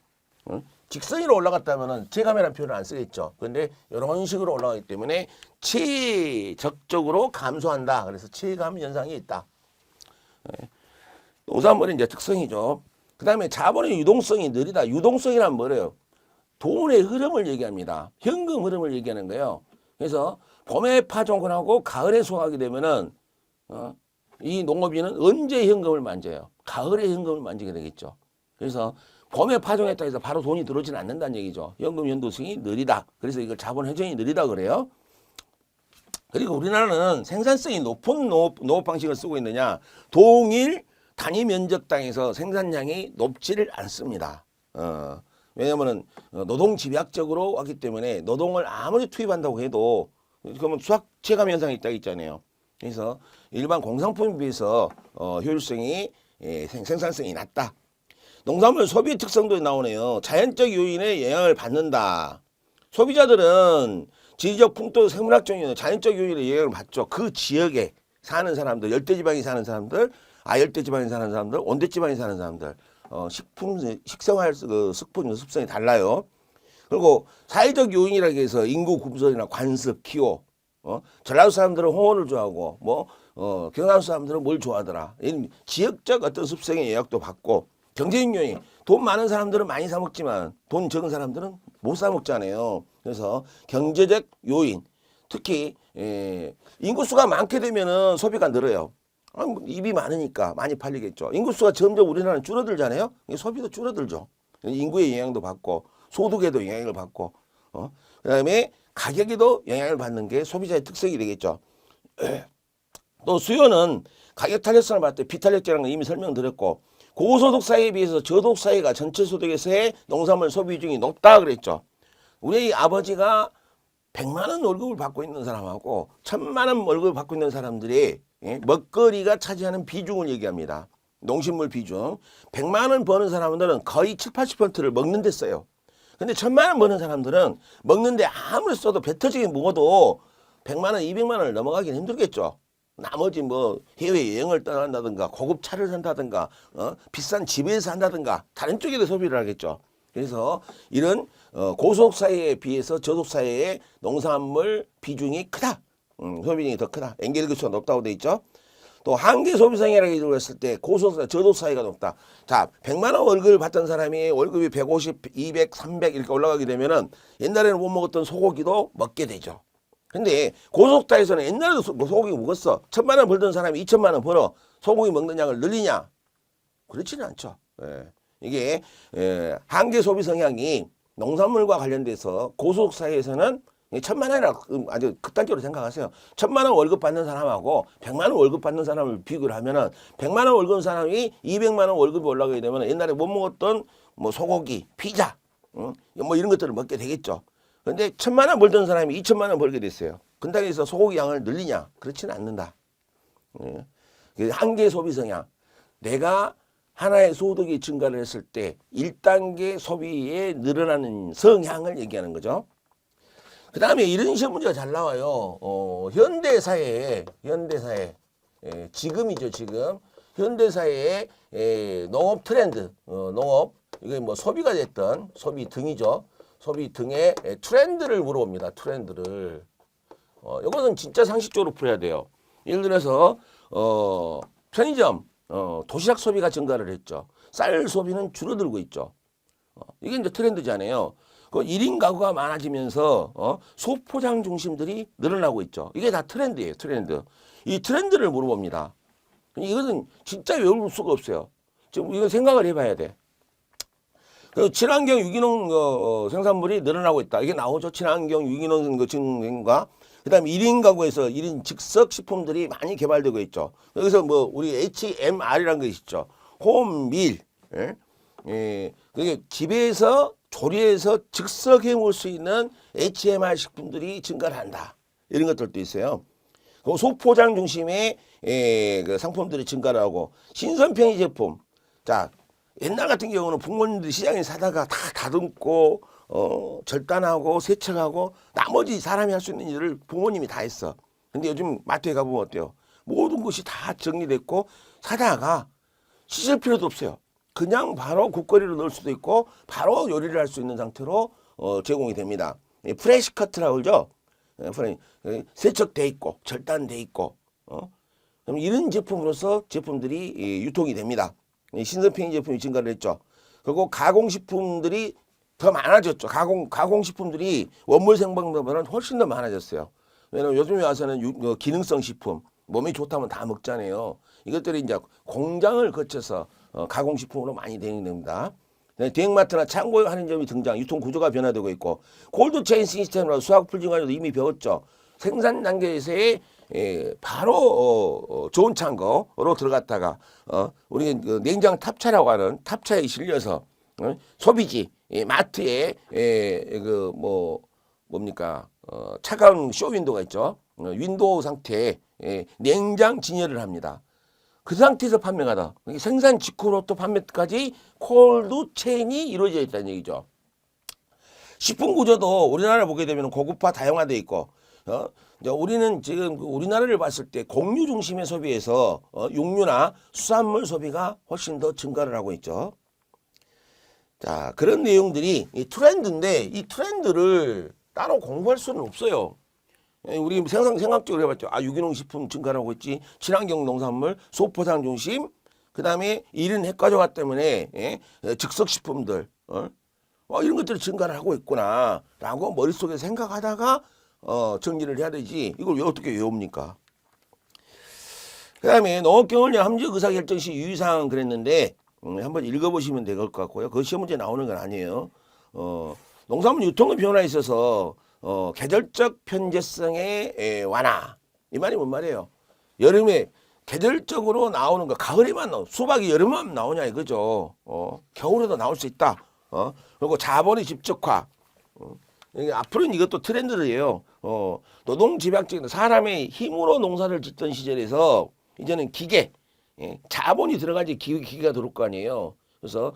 직선으로 올라갔다면은 체감이라는 표현을 안 쓰겠죠. 그런데 이런 식으로 올라가기 때문에 최적적으로 감소한다. 그래서 체감 현상이 있다. 농산물의 이제 특성이죠. 그 다음에 자본의 유동성이 느리다. 유동성이란 뭐래요? 돈의 흐름을 얘기합니다. 현금 흐름을 얘기하는 거예요. 그래서 봄에 파종을 하고 가을에 수확하게 되면은 이 농업인은 언제 현금을 만져요? 가을에 현금을 만지게 되겠죠. 그래서 봄에 파종했다 해서 바로 돈이 들어오지는 않는다는 얘기죠. 현금 연도성이 느리다. 그래서 이걸 자본 회전이 느리다 그래요. 그리고 우리나라는 생산성이 높은 농업 방식을 쓰고 있느냐. 동일 단위 면적 땅에서 생산량이 높지를 않습니다. 왜냐하면 노동 집약적으로 왔기 때문에 노동을 아무리 투입한다고 해도 그러면 수학 체감 현상이 있다 있잖아요. 그래서 일반 공산품에 비해서 효율성이 생산성이 낮다. 농산물 소비 특성도 나오네요. 자연적 요인에 영향을 받는다. 소비자들은 지리적 풍토 생물학적 요인, 자연적 요인에 영향을 받죠. 그 지역에 사는 사람들, 열대지방에 사는 사람들, 아열대지방에 사는 사람들, 온대지방에 사는 사람들, 식생활 습성이 달라요. 그리고 사회적 요인이라고 해서 인구 구조이나 관습, 기호, 전라도 사람들은 홍어를 좋아하고, 경상도 사람들은 뭘 좋아하더라. 이런 지역적 어떤 습성의 영향도 받고, 경제적 요인, 돈 많은 사람들은 많이 사 먹지만 돈 적은 사람들은 못 사 먹잖아요. 그래서 경제적 요인, 특히 인구수가 많게 되면은 소비가 늘어요. 입이 많으니까 많이 팔리겠죠. 인구수가 점점 우리나라는 줄어들잖아요. 소비도 줄어들죠. 인구의 영향도 받고 소득에도 영향을 받고 그다음에 가격에도 영향을 받는 게 소비자의 특성이 되겠죠. 또 수요는 가격 탄력성을 봤을 때 비탄력제라는 걸 이미 설명드렸고 고소득 사회에 비해서 저소득 사회가 전체 소득에서의 농산물 소비 비중이 높다 그랬죠. 우리 아버지가 100만 원 월급을 받고 있는 사람하고 1000만 원 월급을 받고 있는 사람들이 먹거리가 차지하는 비중을 얘기합니다. 농식물 비중. 100만 원 버는 사람들은 거의 7, 80%를 먹는 데 써요. 근데 1000만 원 버는 사람들은 먹는데 아무리 써도 배 터지게 먹어도 100만 원, 200만 원을 넘어가기는 힘들겠죠. 나머지 뭐 해외여행을 떠난다든가 고급 차를 산다든가 비싼 집에서 산다든가 다른 쪽에도 소비를 하겠죠. 그래서 이런 고소득 사회에 비해서 저소득 사회의 농산물 비중이 크다. 소비 비중이 더 크다. 엔겔그수가 높다고 돼 있죠. 또 한계 소비성이라고 했을 때 고소득, 저소득 사회가 높다. 자, 100만 원 월급을 받던 사람이 월급이 150, 200, 300 이렇게 올라가게 되면은 옛날에는 못 먹었던 소고기도 먹게 되죠. 근데 고소득자에서는 옛날에도 소고기 먹었어. 1000만 원 벌던 사람이 2000만 원 벌어. 소고기 먹는 양을 늘리냐? 그렇지는 않죠. 이게 한계 소비 성향이 농산물과 관련돼서 고소득 사회에서는 1000만 원이라 아주 극단적으로 생각하세요. 1000만 원 월급 받는 사람하고 100만 원 월급 받는 사람을 비교를 하면은 100만 원 월급 사람이 200만 원 월급이 올라가게 되면 옛날에 못 먹었던 뭐 소고기, 피자, 뭐 이런 것들을 먹게 되겠죠. 근데 1000만 원 벌던 사람이 2000만 원 벌게 됐어요. 근당에서 소고기 양을 늘리냐? 그렇지는 않는다. 한계 소비 성향. 내가 하나의 소득이 증가를 했을 때 1단계 소비에 늘어나는 성향을 얘기하는 거죠. 그 다음에 이런 시험 문제가 잘 나와요. 현대사회에 지금이죠, 지금. 현대사회의 농업 트렌드, 농업, 이게 뭐 소비가 됐던 소비 등이죠. 소비 등의 트렌드를 물어봅니다. 트렌드를. 이것은 진짜 상식적으로 풀어야 돼요. 예를 들어서 편의점, 도시락 소비가 증가를 했죠. 쌀 소비는 줄어들고 있죠. 이게 이제 트렌드잖아요. 그 1인 가구가 많아지면서 소포장 중심들이 늘어나고 있죠. 이게 다 트렌드예요. 트렌드. 이 트렌드를 물어봅니다. 이것은 진짜 외울 수가 없어요. 지금 이거 생각을 해봐야 돼. 그 친환경 유기농 생산물이 늘어나고 있다. 이게 나오죠. 친환경 유기농 증과 그다음에 1인 가구에서 1인 즉석 식품들이 많이 개발되고 있죠. 여기서 뭐 우리 HMR이라는 거 있죠. 홈밀. 그게 집에서 조리해서 즉석해 먹을 수 있는 HMR 식품들이 증가를 한다. 이런 것들도 있어요. 그 소포장 중심의 그 상품들이 증가를 하고 신선 편의 제품. 자, 옛날 같은 경우는 부모님들이 시장에 사다가 다 다듬고 절단하고 세척하고 나머지 사람이 할 수 있는 일을 부모님이 다 했어. 근데 요즘 마트에 가보면 어때요? 모든 것이 다 정리됐고 사다가 씻을 필요도 없어요. 그냥 바로 국거리로 넣을 수도 있고 바로 요리를 할 수 있는 상태로 제공이 됩니다. 프레시 커트라고 그러죠. 세척돼 있고 절단돼 있고 그럼 이런 제품으로서 제품들이 유통이 됩니다. 신선 편의 제품이 증가를 했죠. 그리고 가공식품들이 더 많아졌죠. 가공식품들이 원물 생산보다는 훨씬 더 많아졌어요. 왜냐면 요즘에 와서는 기능성 식품, 몸에 좋다면 다 먹잖아요. 이것들이 이제 공장을 거쳐서 가공식품으로 많이 대응됩니다. 대형마트나 창고에 하는 점이 등장, 유통 구조가 변화되고 있고 콜드체인 시스템으로 수학 풀징관에도 이미 배웠죠. 생산 단계에서의 바로 좋은 창고로 들어갔다가 우리 그 냉장 탑차라고 하는 탑차에 실려서 소비지 마트에 그 뭡니까 차가운 쇼윈도가 있죠. 윈도우 상태에 냉장 진열을 합니다. 그 상태에서 판매가 다 생산 직후로부터 판매까지 콜드체인이 이루어져 있다는 얘기죠. 식품 구조도 우리나라 보게 되면 고급화 다양화되어 있고 우리는 지금 우리나라를 봤을 때 공유 중심의 소비에서 육류나 수산물 소비가 훨씬 더 증가를 하고 있죠. 자, 그런 내용들이 이 트렌드인데 이 트렌드를 따로 공부할 수는 없어요. 우리 생각적으로 해봤죠. 유기농 식품 증가하고 있지. 친환경 농산물, 소포장 중심, 그 다음에 이런 핵가족화 때문에 즉석 식품들, 이런 것들이 증가를 하고 있구나 라고 머릿속에 생각하다가 정리를 해야 되지. 이걸 왜 어떻게 외웁니까? 그 다음에 농업경영력 함정 의사결정 시 유의사항 그랬는데 한번 읽어보시면 될 것 같고요. 그 시험 문제 나오는 건 아니에요. 농산물 유통의 변화에 있어서 계절적 편제성의 완화. 이 말이 뭔 말이에요? 여름에 계절적으로 나오는 거 가을에만 수박이 여름만 나오냐 이거죠. 겨울에도 나올 수 있다. 그리고 자본의 집적화. 이게 앞으로는 이것도 트렌드예요. 노동집약적인 사람의 힘으로 농사를 짓던 시절에서 이제는 기계, 자본이 들어가지 기계가 들어올 거 아니에요. 그래서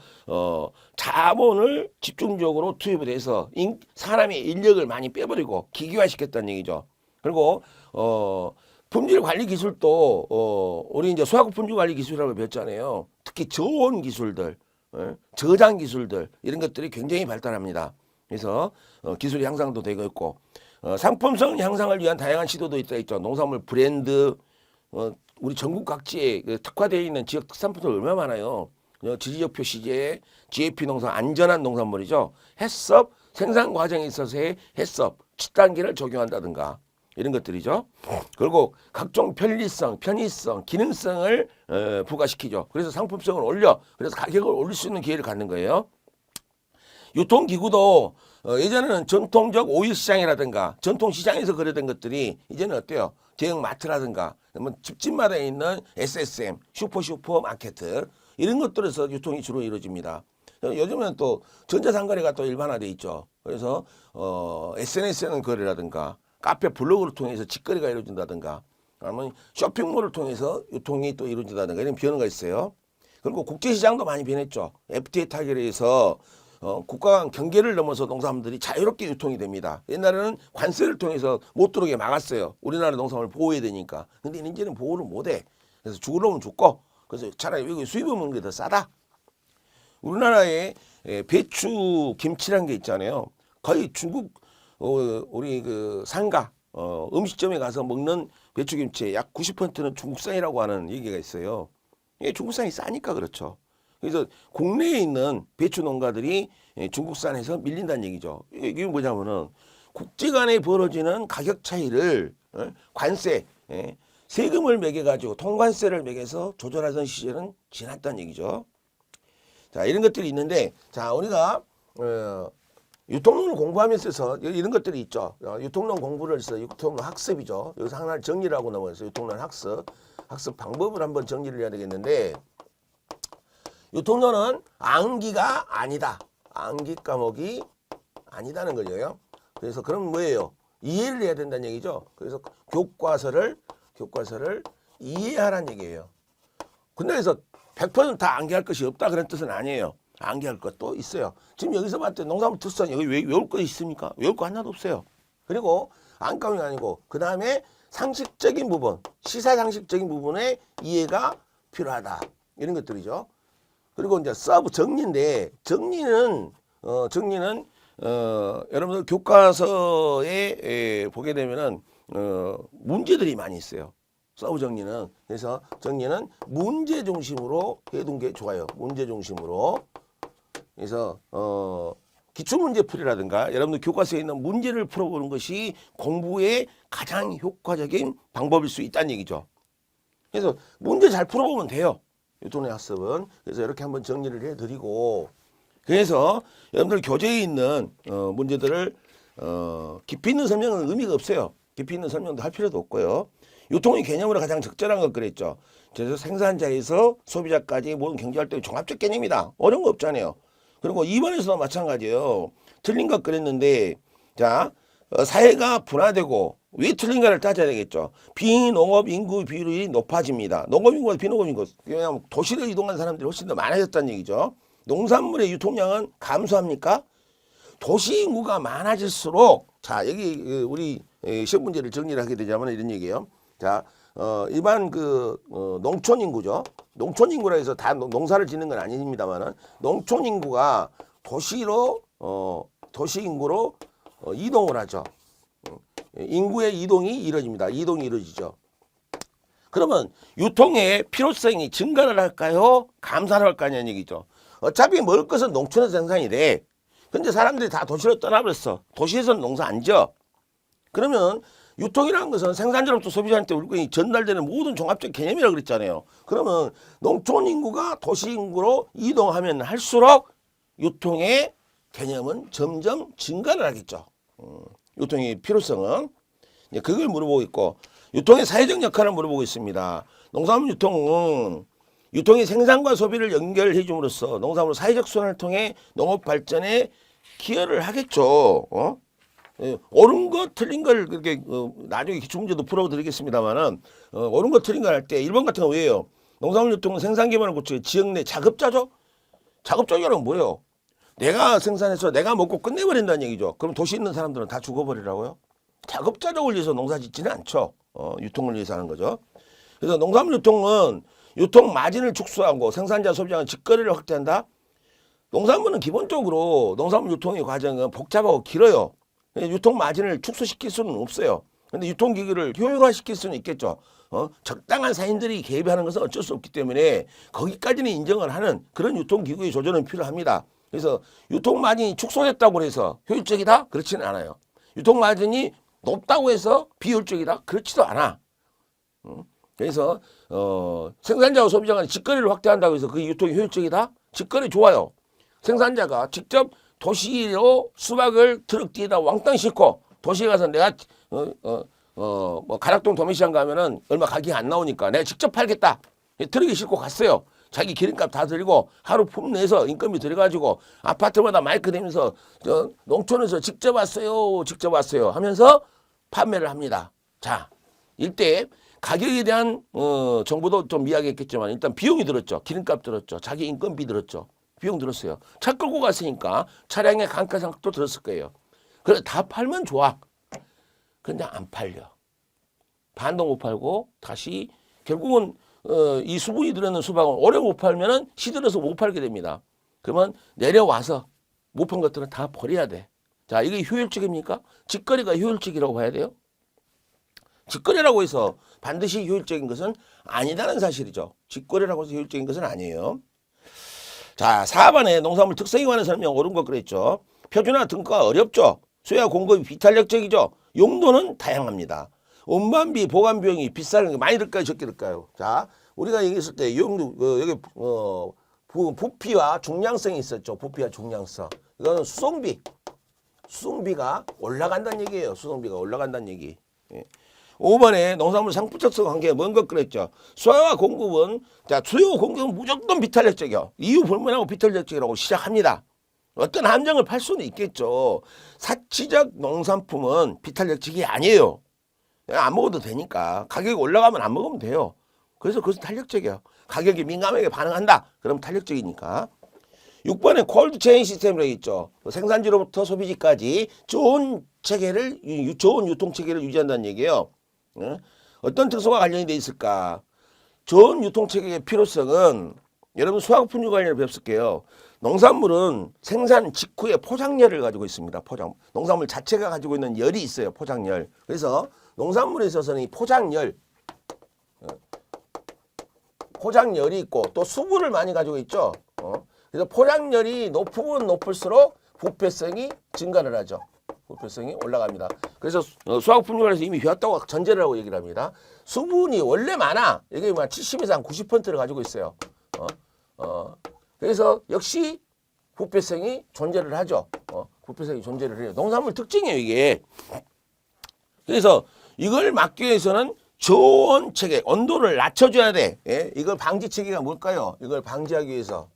자본을 집중적으로 투입을 해서 사람의 인력을 많이 빼버리고 기계화시켰다는 얘기죠. 그리고 품질 관리 기술도 우리 이제 수화국 품질 관리 기술이라고 배웠잖아요. 특히 저온 기술들, 저장 기술들 이런 것들이 굉장히 발달합니다. 그래서 기술이 향상도 되고 있고 상품성 향상을 위한 다양한 시도도 있죠. 농산물 브랜드, 우리 전국 각지에 특화되어 있는 지역 특산품들 얼마나 많아요. 지리적 표시제, GAP 농산, 안전한 농산물이죠. 해썹, 생산 과정에 있어서의 해썹, 7단계를 적용한다든가 이런 것들이죠. 그리고 각종 편리성, 편의성, 기능성을 부과시키죠. 그래서 상품성을 올려, 그래서 가격을 올릴 수 있는 기회를 갖는 거예요. 유통기구도 예전에는 전통적 오일 시장이라든가 전통 시장에서 거래된 것들이 이제는 어때요? 대형 마트라든가 집집마다 있는 SSM, 슈퍼마켓 이런 것들에서 유통이 주로 이루어집니다. 요즘은 또 전자상거래가 또 일반화돼 있죠. 그래서 SNS에는 거래라든가 카페 블로그를 통해서 직거래가 이루어진다든가 아니면 쇼핑몰을 통해서 유통이 또 이루어진다든가 이런 변화가 있어요. 그리고 국제시장도 많이 변했죠. FTA 타결에서 국가 간 경계를 넘어서 농산물들이 자유롭게 유통이 됩니다. 옛날에는 관세를 통해서 못 들어오게 막았어요. 우리나라 농산물을 보호해야 되니까. 근데 이제는 보호를 못해. 그래서 죽으려면 죽고 그래서 차라리 외국에 수입해 먹는 게 더 싸다. 우리나라에 배추 김치라는 게 있잖아요. 거의 중국 우리 그 상가 음식점에 가서 먹는 배추 김치의 약 90%는 중국산이라고 하는 얘기가 있어요. 이게 중국산이 싸니까 그렇죠. 그래서 국내에 있는 배추 농가들이 중국산에서 밀린다는 얘기죠. 이게 뭐냐면은 국제 간에 벌어지는 가격 차이를 관세, 세금을 매겨가지고 통관세를 매겨서 조절하던 시절은 지났다는 얘기죠. 자, 이런 것들이 있는데, 자, 우리가 유통론을 공부하면서 이런 것들이 있죠. 유통론 공부를 해서 유통론 학습이죠. 여기서 하나를 정리를 하고 넘어가서 유통론 학습 방법을 한번 정리를 해야 되겠는데, 유통론은 암기가 아니다. 암기 과목이 아니다는 거죠. 그래서 그럼 뭐예요? 이해를 해야 된다는 얘기죠. 그래서 교과서를 이해하라는 얘기예요. 근데 그래서 100%다 암기할 것이 없다 그런 뜻은 아니에요. 암기할 것도 있어요. 지금 여기서 봤을 때 농산물 특수한 여기 외울 거 있습니까? 외울 거 하나도 없어요. 그리고 안과목이 아니고 그 다음에 상식적인 부분, 시사상식적인 부분에 이해가 필요하다. 이런 것들이죠. 그리고 이제 서브 정리인데 정리는 여러분들 교과서에 보게 되면은 문제들이 많이 있어요. 서브 정리는. 그래서 정리는 문제 중심으로 해둔 게 좋아요. 문제 중심으로. 그래서 기출문제풀이라든가 여러분들 교과서에 있는 문제를 풀어보는 것이 공부의 가장 효과적인 방법일 수 있다는 얘기죠. 그래서 문제 잘 풀어보면 돼요. 유통론 학습은. 그래서 이렇게 한번 정리를 해드리고, 그래서 여러분들 교재에 있는 문제들을 깊이 있는 설명은 의미가 없어요. 깊이 있는 설명도 할 필요도 없고요. 유통의 개념으로 가장 적절한 것 그랬죠. 그래서 생산자에서 소비자까지 모든 경제활동의 종합적 개념이다. 어려운 거 없잖아요. 그리고 2번에서도 마찬가지예요. 틀린 것 그랬는데, 자, 사회가 분화되고 왜 틀린가를 따져야 되겠죠. 비농업 인구 비율이 높아집니다. 농업 인구보다 비농업 인구. 왜냐하면 도시로 이동하는 사람들이 훨씬 더 많아졌다는 얘기죠. 농산물의 유통량은 감소합니까? 도시 인구가 많아질수록, 자, 여기 우리 시험 문제를 정리를 하게 되자면 이런 얘기예요. 자, 일반 농촌 인구죠. 농촌 인구라 해서 다 농사를 짓는 건 아닙니다만은 농촌 인구가 도시 인구로 이동을 하죠. 인구의 이동이 이루어집니다. 이동이 이루어지죠. 그러면 유통의 필요성이 증가를 할까요? 감소를 할까냐는 얘기죠. 어차피 먹을 것은 농촌에서 생산이 돼. 근데 사람들이 다 도시로 떠나버렸어. 도시에서는 농사 안 지어. 그러면 유통이라는 것은 생산자로부터 소비자한테 물건이 전달되는 모든 종합적 개념이라고 그랬잖아요. 그러면 농촌 인구가 도시 인구로 이동하면 할수록 유통의 개념은 점점 증가를 하겠죠. 유통의 필요성은. 그걸 물어보고 있고, 유통의 사회적 역할을 물어보고 있습니다. 농산물 유통은 유통이 생산과 소비를 연결해 줌으로써 농산물 사회적 순환을 통해 농업 발전에 기여를 하겠죠. 옳은 거 틀린 걸 그렇게 나중에 기출문제도 풀어드리겠습니다만은 옳은 거 틀린 걸 할 때 1번 같은 거 왜요? 농산물 유통은 생산 기반을 고쳐 지역 내 자급자족? 자급자족이란 뭐예요? 내가 생산해서 내가 먹고 끝내버린다는 얘기죠. 그럼 도시 있는 사람들은 다 죽어버리라고요? 자급자족을 위해서 농사 짓지는 않죠. 유통을 위해서 하는 거죠. 그래서 농산물 유통은 유통 마진을 축소하고 생산자 소비자는 직거래를 확대한다. 농산물은 기본적으로 농산물 유통의 과정은 복잡하고 길어요. 유통 마진을 축소시킬 수는 없어요. 근데 유통기구를 효율화시킬 수는 있겠죠. 적당한 사인들이 개입하는 것은 어쩔 수 없기 때문에 거기까지는 인정을 하는 그런 유통기구의 조정은 필요합니다. 그래서 유통 마진이 축소됐다고 해서 효율적이다? 그렇지는 않아요. 유통 마진이 높다고 해서 비효율적이다? 그렇지도 않아. 그래서 생산자와 소비자가 직거래를 확대한다고 해서 그게 유통이 효율적이다? 직거래 좋아요. 생산자가 직접 도시로 수박을 트럭 뒤에다 왕땅 싣고 도시에 가서 내가 뭐 가락동 도매시장 가면은 얼마 가격이 안 나오니까 내가 직접 팔겠다. 트럭에 싣고 갔어요. 자기 기름값 다 들고 하루 품내서 인건비 들여가지고 아파트마다 마이크 대면서 농촌에서 직접 왔어요. 직접 왔어요 하면서 판매를 합니다. 자, 이때 가격에 대한 정보도 좀 이야기했겠지만 일단 비용이 들었죠. 기름값 들었죠. 자기 인건비 들었죠. 비용 들었어요. 차 끌고 갔으니까 차량의 감가상각도 들었을 거예요. 그래 다 팔면 좋아. 근데 안 팔려. 반도 못 팔고 다시 결국은 이 수분이 들어있는 수박은 오래 못 팔면은 시들어서 못 팔게 됩니다. 그러면 내려와서 못 판 것들은 다 버려야 돼. 자, 이게 효율적입니까? 직거래가 효율적이라고 봐야 돼요. 직거래라고 해서 반드시 효율적인 것은 아니다는 사실이죠. 직거래라고 해서 효율적인 것은 아니에요. 자, 4번에 농산물 특성에 관한 설명 옳은 거 그랬죠. 표준화 등가가 어렵죠. 수요와 공급이 비탄력적이죠. 용도는 다양합니다. 운반비, 보관 비용이 비싸는 게 많이 들까요, 적게 들까요? 자, 우리가 얘기했을 때 여기 부피와 중량성이 있었죠. 부피와 중량성. 이거는 수송비가 올라간다는 얘기예요. 수송비가 올라간다는 얘기. 예. 5번에 농산물 상품적성 관계가 뭔 것 그랬죠. 수요와 공급은 자 수요 공급은 무조건 비탄력적이요. 이유 불문하고 비탄력적이라고 시작합니다. 어떤 함정을 팔 수는 있겠죠. 사치적 농산품은 비탄력적이 아니에요. 안 먹어도 되니까 가격이 올라가면 안 먹으면 돼요. 그래서 그것은 탄력적이에요. 가격이 민감하게 반응한다. 그럼 탄력적이니까. 6번에 콜드체인 시스템이라고 있죠. 생산지로부터 소비지까지 좋은 유통체계를 유지한다는 얘기예요. 어떤 특성과 관련이 돼 있을까? 좋은 유통체계의 필요성은 여러분 수학분유 관련을 배웠을게요. 농산물은 생산 직후에 포장열을 가지고 있습니다. 농산물 자체가 가지고 있는 열이 있어요. 포장열. 그래서 농산물에 있어서는 이 포장열이 있고 또 수분을 많이 가지고 있죠. 그래서 포장열이 높으면 높을수록 부패성이 증가를 하죠. 부패성이 올라갑니다. 그래서 수학분유관에서 이미 배웠다고 전제를 하고 얘기를 합니다. 수분이 원래 많아. 이게 70에서 한 90%를 가지고 있어요. 그래서 역시 부패성이 존재를 하죠. 부패성이 존재를 해요. 농산물 특징이에요, 이게. 그래서 이걸 막기 위해서는 저온 체계, 온도를 낮춰줘야 돼. 예? 이걸 방지 체계가 뭘까요? 이걸 방지하기 위해서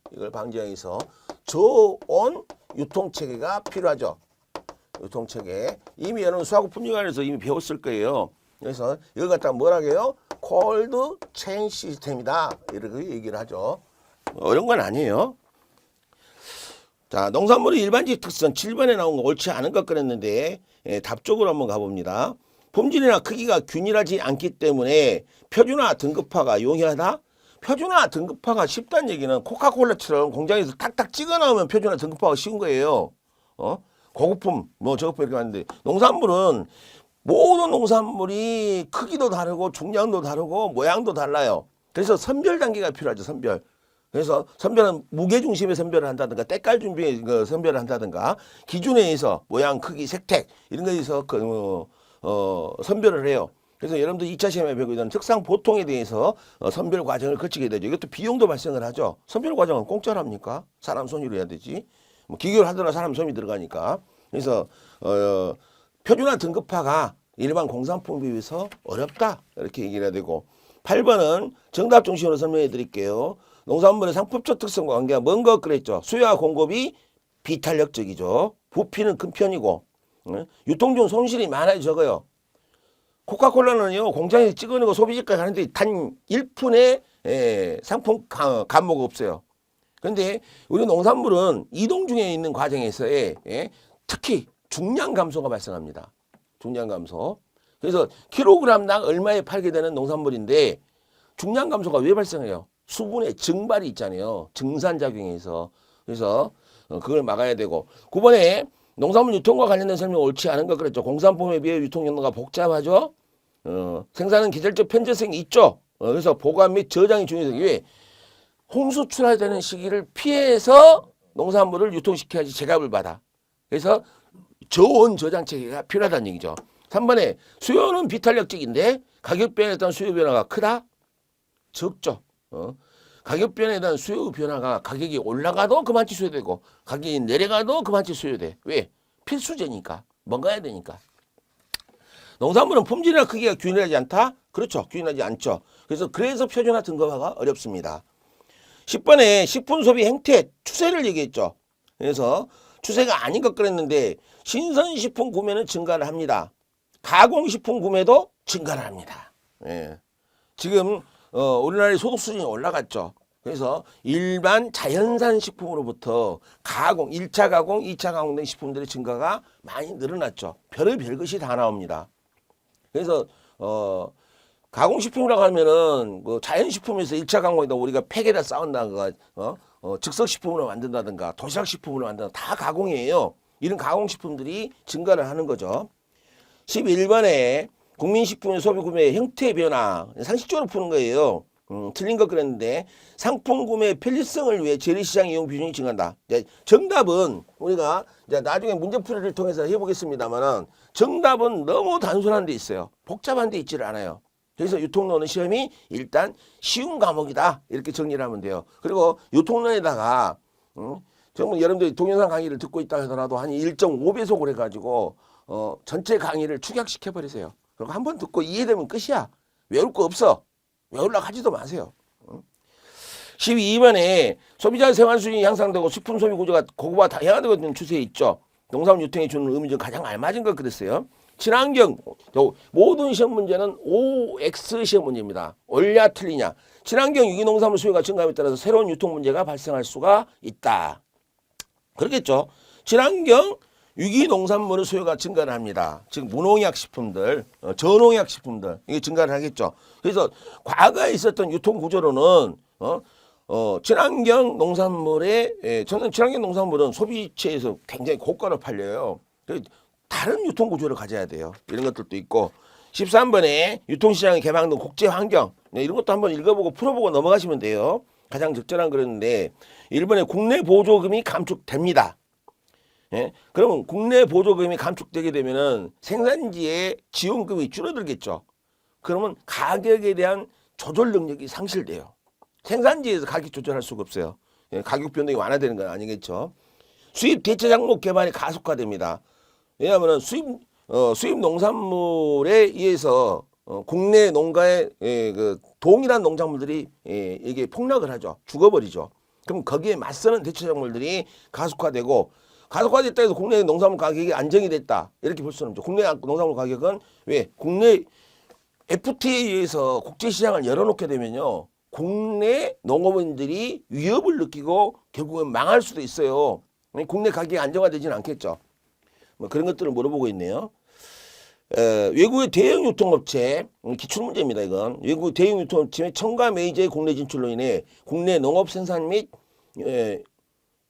저온 유통 체계가 필요하죠. 유통 체계. 이미 여러분 수학과 품리관에서 이미 배웠을 거예요. 그래서 이걸 갖다가 뭐라고 해요? 콜드 체인 시스템이다. 이렇게 얘기를 하죠. 어려운 건 아니에요. 자, 농산물의 일반적 특성 7번에 나온 거 옳지 않은 것 그랬는데 답 쪽으로 한번 가봅니다. 품질이나 크기가 균일하지 않기 때문에 표준화 등급화가 용이하다? 표준화 등급화가 쉽다는 얘기는 코카콜라처럼 공장에서 탁탁 찍어 나오면 표준화 등급화가 쉬운 거예요. 고급품, 저급품 이렇게 하는데 농산물은 모든 농산물이 크기도 다르고 중량도 다르고 모양도 달라요. 그래서 선별 단계가 필요하죠. 선별. 그래서 선별은 무게중심의 선별을 한다든가 때깔 준비의 선별을 한다든가 기준에 의해서 모양, 크기, 색택 이런 거에 의해서 선별을 해요. 그래서 여러분들 2차 시험에 배우고 있는 특상 보통에 대해서 선별 과정을 거치게 되죠. 이것도 비용도 발생을 하죠. 선별 과정은 공짜랍니까? 사람 손으로 해야 되지. 기계를 하더라도 사람 손이 들어가니까. 그래서 표준화 등급화가 일반 공산품에 비해서 어렵다. 이렇게 얘기를 해야 되고 8번은 정답 중심으로 설명해 드릴게요. 농산물의 상품적 특성과 관계가 뭔가 그랬죠. 수요와 공급이 비탄력적이죠. 부피는 큰 편이고 유통 중 손실이 많아요. 적어요. 코카콜라는요 공장에서 찍어내고 소비자까지 가는데 단 1푼의 상품 감모가 없어요. 그런데 우리 농산물은 이동 중에 있는 과정에서의 특히 중량 감소가 발생합니다. 중량 감소. 그래서 킬로그램당 얼마에 팔게 되는 농산물인데 중량 감소가 왜 발생해요? 수분의 증발이 있잖아요. 증산작용에서. 그래서 그걸 막아야 되고 9번에 농산물 유통과 관련된 설명 옳지 않은 것 그랬죠. 공산품에 비해 유통 연도가 복잡하죠. 생산은 계절적 편제성이 있죠. 그래서 보관 및 저장이 중요해서 왜? 홍수 출하되는 시기를 피해서 농산물을 유통시켜야지 제값을 받아. 그래서 저온 저장 체계가 필요하다는 얘기죠. 3번에 수요는 비탄력적인데 가격 변화에 따른 수요 변화가 크다? 적죠. 가격 변화에 대한 수요 변화가 가격이 올라가도 그만치 수요되고 가격이 내려가도 그만치 수요돼. 왜? 필수제니까. 뭔가 해야 되니까. 농산물은 품질이나 크기가 균일하지 않다? 그렇죠. 균일하지 않죠. 그래서 표준화 등급화가 어렵습니다. 10번에 식품 소비 행태 추세를 얘기했죠. 그래서 추세가 아닌 것 그랬는데 신선식품 구매는 증가를 합니다. 가공식품 구매도 증가를 합니다. 예. 지금 우리나라의 소득 수준이 올라갔죠. 그래서 일반 자연산 식품으로부터 가공, 1차 가공, 2차 가공된 식품들의 증가가 많이 늘어났죠. 별의별 것이 다 나옵니다. 그래서 가공식품이라고 하면은 그 자연식품에서 1차 가공에다 우리가 팩에다 싸운다든가 즉석식품으로 만든다든가 도시락식품으로 만든다든가 다 가공이에요. 이런 가공식품들이 증가를 하는 거죠. 11번에 국민식품의 소비 구매의 형태 변화 상식적으로 푸는 거예요. 틀린 것 그랬는데 상품 구매의 편리성을 위해 재래시장 이용 비중이 증가한다. 정답은 우리가 이제 나중에 문제풀이를 통해서 해보겠습니다만은 정답은 너무 단순한 데 있어요. 복잡한 데 있지를 않아요. 그래서 유통론의 시험이 일단 쉬운 과목이다 이렇게 정리를 하면 돼요. 그리고 유통론에다가 정말 여러분들이 동영상 강의를 듣고 있다 하더라도 한 1.5배속으로 해가지고 전체 강의를 축약시켜 버리세요. 그리고 한번 듣고 이해되면 끝이야. 외울 거 없어. 외우려고 하지도 마세요. 12번에 소비자 생활 수준이 향상되고 식품 소비 구조가 고급화 다양화되고 있는 추세에 있죠. 농산물 유통에 주는 의미 중 가장 알맞은 것 그랬어요. 친환경 모든 시험 문제는 OX 시험 문제입니다. 옳냐 틀리냐. 친환경 유기농산물 수요가 증가함에 따라서 새로운 유통 문제가 발생할 수가 있다. 그렇겠죠. 친환경 유기농산물의 수요가 증가를 합니다. 즉 무농약 식품들, 저농약 식품들 이게 증가를 하겠죠. 그래서 과거에 있었던 유통 구조로는 친환경 농산물의 저는 친환경 농산물은 소비체에서 굉장히 고가로 팔려요. 다른 유통 구조를 가져야 돼요. 이런 것들도 있고 13번에 유통시장의 개방 등 국제 환경 이런 것도 한번 읽어보고 풀어보고 넘어가시면 돼요. 가장 적절한 그랬는데 1번에 국내 보조금이 감축됩니다. 예? 그러면 국내 보조금이 감축되게 되면은 생산지의 지원금이 줄어들겠죠. 그러면 가격에 대한 조절 능력이 상실돼요. 생산지에서 가격 조절할 수가 없어요. 예? 가격 변동이 완화되는 건 아니겠죠. 수입 대체 작목 개발이 가속화됩니다. 왜냐하면 수입 농산물에 의해서 국내 농가의 그 동일한 농작물들이 이게 폭락을 하죠. 죽어버리죠. 그럼 거기에 맞서는 대체 작물들이 가속화되고 가속화됐다 해서 국내 농산물 가격이 안정이 됐다 이렇게 볼 수는 없죠. 국내 농산물 가격은 왜 국내 FTA에 의해서 국제시장을 열어놓게 되면요 국내 농업인들이 위협을 느끼고 결국은 망할 수도 있어요. 국내 가격이 안정화되지는 않겠죠. 뭐 그런 것들을 물어보고 있네요. 외국의 대형 유통업체 기출문제입니다. 이건 외국의 대형 유통업체의 첨가 메이저의 국내 진출로 인해 국내 농업 생산 및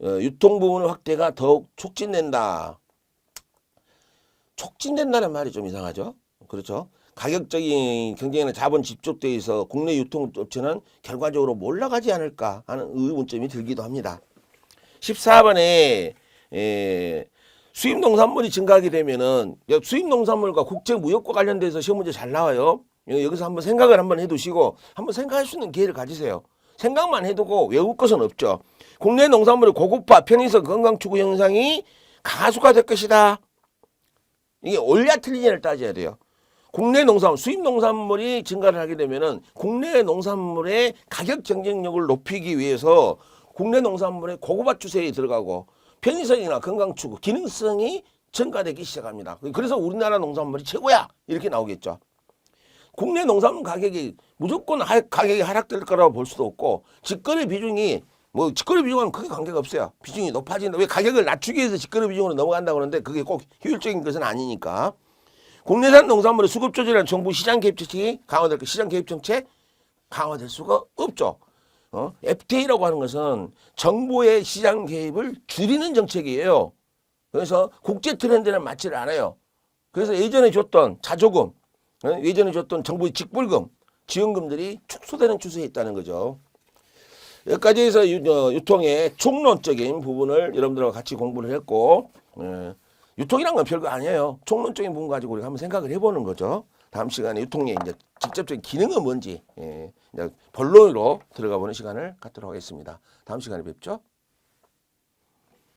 유통 부분의 확대가 더욱 촉진된다. 촉진된다는 말이 좀 이상하죠. 그렇죠. 가격적인 경쟁이나 자본 집중도에 있어 국내 유통업체는 결과적으로 몰락하지 않을까 하는 의문점이 들기도 합니다. 14번에 수입 농산물이 증가하게 되면은 수입 농산물과 국제 무역과 관련돼서 시험 문제 잘 나와요. 여기서 한번 생각을 한번 해두시고 한번 생각할 수 있는 기회를 가지세요. 생각만 해두고 외울 것은 없죠. 국내 농산물의 고급화, 편의성, 건강 추구 현상이 가속화될 것이다. 이게 옳냐 틀리냐를 따져야 돼요. 국내 농산물, 수입 농산물이 증가를 하게 되면은 국내 농산물의 가격 경쟁력을 높이기 위해서 국내 농산물의 고구마 추세에 들어가고 편의성이나 건강 추구, 기능성이 증가되기 시작합니다. 그래서 우리나라 농산물이 최고야 이렇게 나오겠죠. 국내 농산물 가격이 무조건 가격이 하락될 거라고 볼 수도 없고 직거래 비중이 뭐 직거래 비중은 크게 관계가 없어요. 비중이 높아진다. 왜 가격을 낮추기 위해서 직거래 비중으로 넘어간다고 그러는데 그게 꼭 효율적인 것은 아니니까. 국내산 농산물의 수급 조절이나 정부 시장 개입 정책이 강화될 거 시장 개입 정책 강화될 수가 없죠. FTA라고 하는 것은 정부의 시장 개입을 줄이는 정책이에요. 그래서 국제 트렌드는 맞지를 않아요. 그래서 예전에 줬던 자조금, 예전에 줬던 정부의 직불금, 지원금들이 축소되는 추세에 있다는 거죠. 여기까지 해서 유통의 총론적인 부분을 여러분들과 같이 공부를 했고, 유통이란 건 별거 아니에요. 총론적인 부분 가지고 우리가 한번 생각을 해보는 거죠. 다음 시간에 유통의 이제 직접적인 기능은 뭔지 이제 본론으로 들어가 보는 시간을 갖도록 하겠습니다. 다음 시간에 뵙죠.